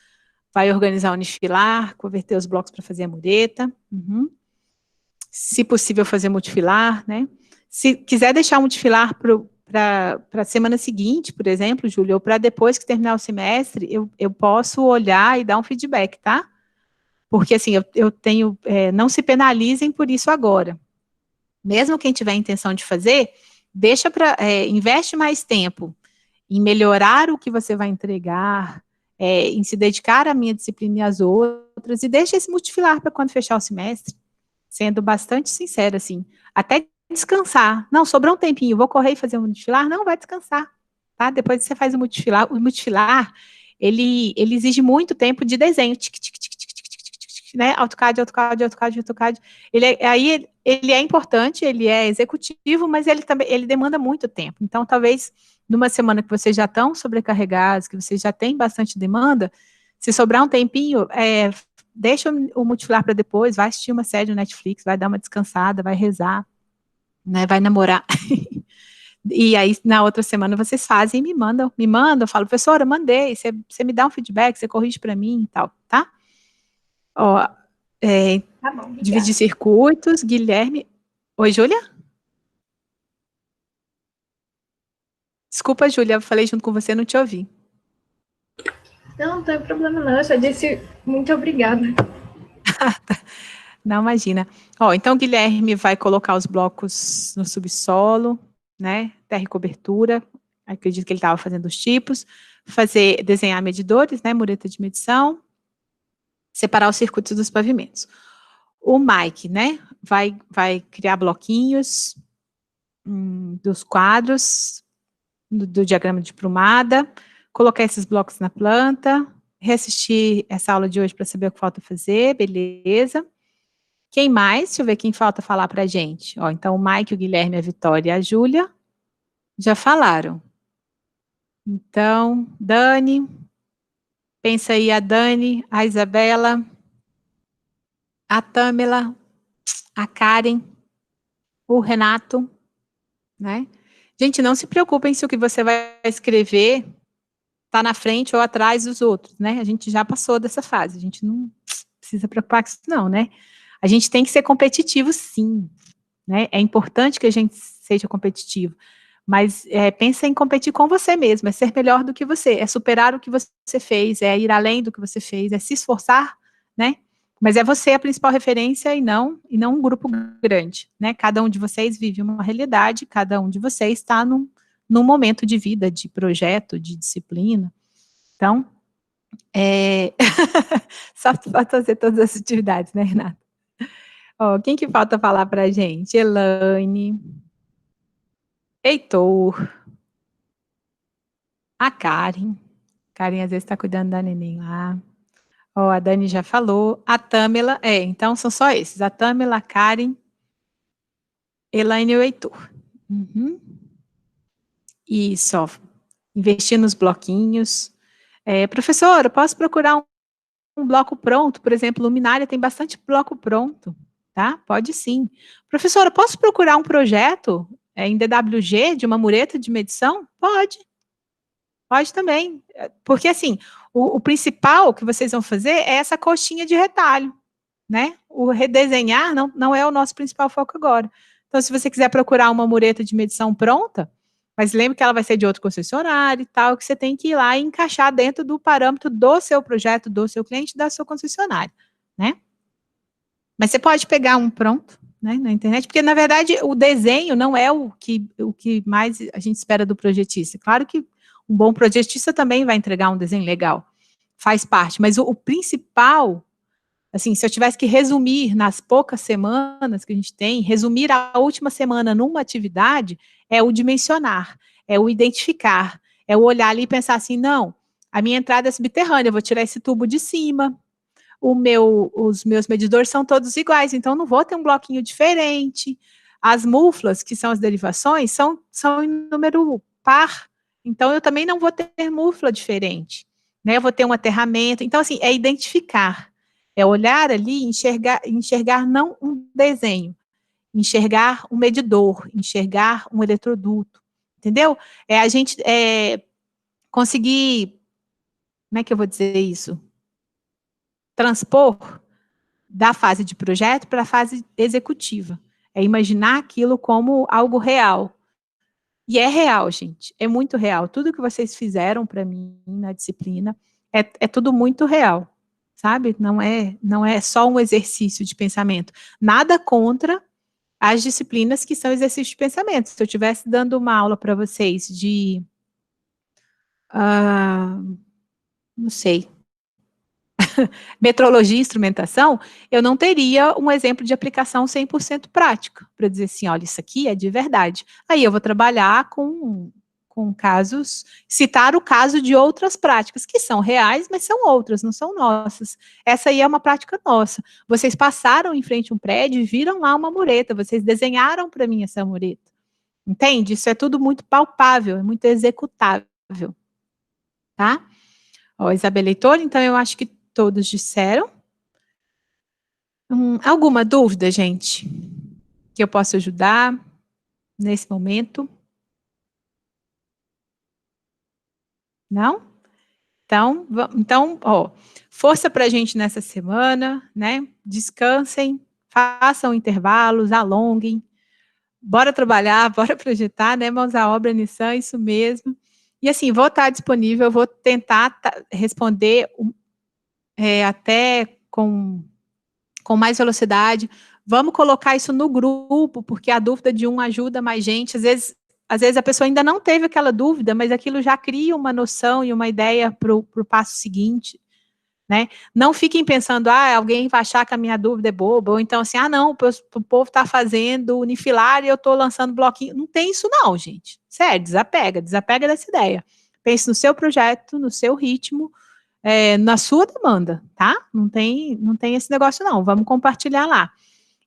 vai organizar o unifilar, converter os blocos para fazer a mureta. Se possível, fazer multifilar, né? Se quiser deixar o multifilar para a semana seguinte, por exemplo, Júlia, ou para depois que terminar o semestre, eu posso olhar e dar um feedback, tá? Porque, assim, eu tenho, não se penalizem por isso agora. Mesmo quem tiver a intenção de fazer, investe mais tempo em melhorar o que você vai entregar, em se dedicar à minha disciplina e às outras, e deixa esse multifilar para quando fechar o semestre, sendo bastante sincera, assim, até descansar. Não, sobrou um tempinho, vou correr e fazer um multifilar? Não, vai descansar, tá? Depois você faz o multifilar, ele exige muito tempo de desenho, né? AutoCAD, AutoCAD, AutoCAD, AutoCAD. Ele é importante, ele é executivo, mas ele demanda muito tempo. Então, talvez numa semana que vocês já estão sobrecarregados, que vocês já têm bastante demanda, se sobrar um tempinho, deixa o multifilar para depois, vai assistir uma série no Netflix, vai dar uma descansada, vai rezar, né? Vai namorar. E aí, na outra semana, vocês fazem e me mandam, eu falo, professora, mandei, você me dá um feedback, você corrige para mim e tal, tá? Ó, Tá bom, obrigada. dividir circuitos, Guilherme. Oi, Júlia? Desculpa, Júlia, eu falei junto com você, não te ouvi. Não tem problema não, eu só disse muito obrigada. Não, imagina. Ó, então o Guilherme vai colocar os blocos no subsolo, né? Terra e cobertura. Acredito que ele estava fazendo os tipos. Desenhar medidores, né? Mureta de medição. Separar os circuitos dos pavimentos. O Mike, né? Vai criar bloquinhos dos quadros do diagrama de Prumada, colocar esses blocos na planta, reassistir essa aula de hoje para saber o que falta fazer, beleza. Quem mais? Deixa eu ver quem falta falar para a gente. Ó, então, o Mike, o Guilherme, a Vitória e a Júlia já falaram. Então, Dani, pensa aí a Dani, a Isabela, a Tâmela, a Karen, o Renato, né? Gente, não se preocupem se o que você vai escrever está na frente ou atrás dos outros, né? A gente já passou dessa fase, a gente não precisa preocupar com isso não, né? A gente tem que ser competitivo, sim, né? É importante que a gente seja competitivo, mas pensa em competir com você mesmo, é ser melhor do que você, é superar o que você fez, é ir além do que você fez, é se esforçar, né? Mas é você a principal referência e não um grupo grande, né? Cada um de vocês vive uma realidade, cada um de vocês está num momento de vida, de projeto, de disciplina. Então, só fazer todas as atividades, né, Renata? Ó, quem que falta falar para a gente? Elaine, Heitor, a Karen. Karen às vezes está cuidando da neném lá. Ó, a Dani já falou. A Tâmela, então são só esses. A Tâmela, a Karen, Elaine e o Heitor. Uhum. Isso, ó. Investir nos bloquinhos. Professora, posso procurar um bloco pronto? Por exemplo, luminária tem bastante bloco pronto, tá? Pode sim. Professora, posso procurar um projeto em DWG de uma mureta de medição? Pode. Pode também. Porque, assim, o principal que vocês vão fazer é essa coxinha de retalho, né? O redesenhar não é o nosso principal foco agora. Então, se você quiser procurar uma mureta de medição pronta, mas lembre que ela vai ser de outro concessionário e tal, que você tem que ir lá e encaixar dentro do parâmetro do seu projeto, do seu cliente, da sua concessionária, né? Mas você pode pegar um pronto, né, na internet, porque, na verdade, o desenho não é o que mais a gente espera do projetista. Claro que um bom projetista também vai entregar um desenho legal, faz parte, mas o principal, assim, se eu tivesse que resumir nas poucas semanas que a gente tem, resumir a última semana numa atividade, é o dimensionar, é o identificar, é o olhar ali e pensar assim, não, a minha entrada é subterrânea, eu vou tirar esse tubo de cima, os meus medidores são todos iguais, então não vou ter um bloquinho diferente, as muflas, que são as derivações, são em número par, então eu também não vou ter mufla diferente, né, eu vou ter um aterramento, então assim, é identificar, é olhar ali, enxergar não um desenho, enxergar um medidor, enxergar um eletroduto, entendeu? É a gente conseguir, como é que eu vou dizer isso? Transpor da fase de projeto para a fase executiva. É imaginar aquilo como algo real. E é real, gente, é muito real. Tudo que vocês fizeram para mim na disciplina é tudo muito real. Sabe? Não é só um exercício de pensamento. Nada contra as disciplinas que são exercícios de pensamento. Se eu estivesse dando uma aula para vocês de, não sei, metrologia e instrumentação, eu não teria um exemplo de aplicação 100% prática, para dizer assim, olha, isso aqui é de verdade. Aí eu vou trabalhar com casos, citar o caso de outras práticas, que são reais, mas são outras, não são nossas. Essa aí é uma prática nossa. Vocês passaram em frente a um prédio e viram lá uma mureta, vocês desenharam para mim essa mureta. Entende? Isso é tudo muito palpável, é muito executável. Tá? Ó, Isabela Heitor, então eu acho que todos disseram. Alguma dúvida, gente? Que eu possa ajudar nesse momento? Não? Então, ó, força pra gente nessa semana, né? Descansem, façam intervalos, alonguem, bora trabalhar, bora projetar, né? Mãos à obra, Nissan, isso mesmo. E assim, vou estar disponível, vou tentar responder até com mais velocidade. Vamos colocar isso no grupo, porque a dúvida de um ajuda mais gente. Às vezes a pessoa ainda não teve aquela dúvida, mas aquilo já cria uma noção e uma ideia para o passo seguinte, né? Não fiquem pensando, alguém vai achar que a minha dúvida é boba, ou então assim, não, o povo está fazendo unifilar e eu estou lançando bloquinho. Não tem isso não, gente. Sério, desapega dessa ideia. Pense no seu projeto, no seu ritmo, na sua demanda, tá? Não tem esse negócio não, vamos compartilhar lá.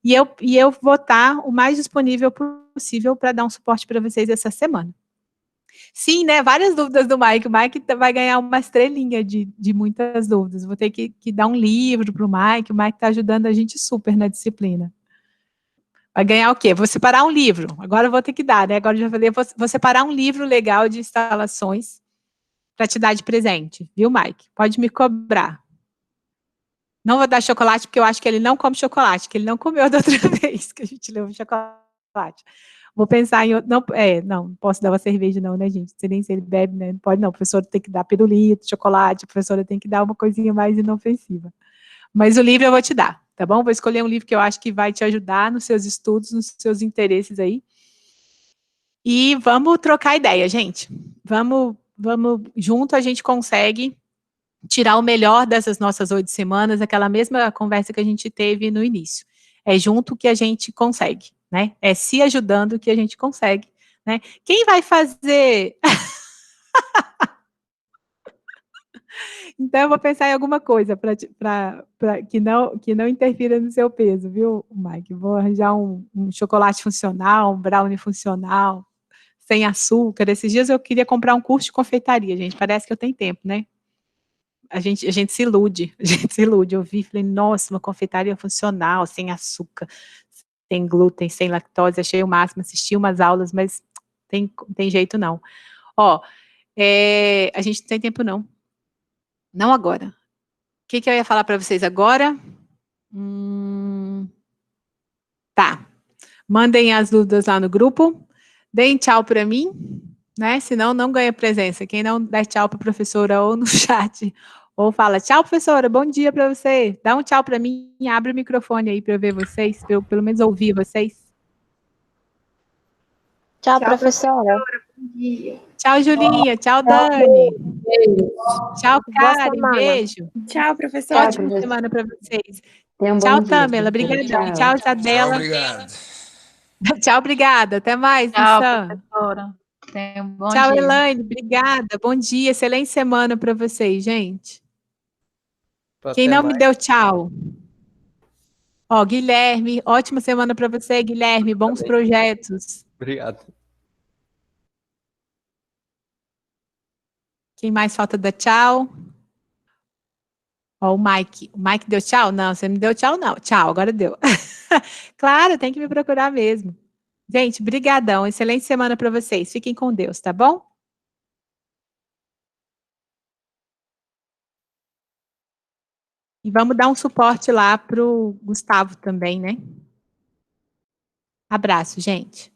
E eu vou estar o mais disponível possível para dar um suporte para vocês essa semana. Sim, né? Várias dúvidas do Mike. O Mike vai ganhar uma estrelinha de muitas dúvidas. Vou ter que dar um livro para o Mike. O Mike está ajudando a gente super na disciplina. Vai ganhar o quê? Vou separar um livro. Agora eu vou ter que dar, né? Agora eu já falei, vou separar um livro legal de instalações para te dar de presente, viu, Mike? Pode me cobrar. Não vou dar chocolate, porque eu acho que ele não come chocolate, que ele não comeu da outra vez que a gente levou chocolate. Vou pensar em outro. Não posso dar uma cerveja, não, né, gente? Nem se ele bebe, né? Não pode, não. A professora tem que dar pirulito, chocolate, a professora tem que dar uma coisinha mais inofensiva. Mas o livro eu vou te dar, tá bom? Vou escolher um livro que eu acho que vai te ajudar nos seus estudos, nos seus interesses aí. E vamos trocar ideia, gente. Vamos junto, a gente consegue tirar o melhor dessas nossas 8 semanas, aquela mesma conversa que a gente teve no início. É junto que a gente consegue, né? É se ajudando que a gente consegue, né? Quem vai fazer... Então, eu vou pensar em alguma coisa que não interfira no seu peso, viu, Mike? Vou arranjar um chocolate funcional, um brownie funcional, sem açúcar. Esses dias eu queria comprar um curso de confeitaria, gente. Parece que eu tenho tempo, né? A gente se ilude, Eu vi, falei, nossa, uma confeitaria funcional, sem açúcar, sem glúten, sem lactose, achei o máximo, assisti umas aulas, mas tem jeito não. Ó, a gente não tem tempo não. Não agora. O que eu ia falar para vocês agora? Tá. Mandem as dúvidas lá no grupo. Deem tchau para mim, né? Senão não ganha presença. Quem não der tchau para a professora ou no chat, ou fala tchau, professora, bom dia para você. Dá um tchau para mim, abre o microfone aí para eu ver vocês, para eu pelo menos ouvir vocês. Tchau, professora. Bom dia. Tchau, Julinha. Tchau, Dani. Beijo. Tchau, Karen. Beijo. Tchau, professora. Ótima semana para vocês. Tenha um bom Tchau, dia, Tamela. professora. Obrigadão. Tchau, Isabela. Tchau, obrigado. Tchau, obrigada. Até mais, Tchau, Nissan. professora. Tenha um bom Tchau, dia. Elaine. Obrigada. Bom dia. Excelente semana para vocês, gente. Quem não me deu tchau? Ó, Guilherme. Ótima semana para você, Guilherme. Bons projetos. Obrigado. Quem mais falta dar tchau? Ó, o Mike. O Mike deu tchau? Não, você não deu tchau, não. Tchau, agora deu. Claro, tem que me procurar mesmo. Gente, brigadão. Excelente semana para vocês. Fiquem com Deus, tá bom? E vamos dar um suporte lá pro Gustavo também, né? Abraço, gente.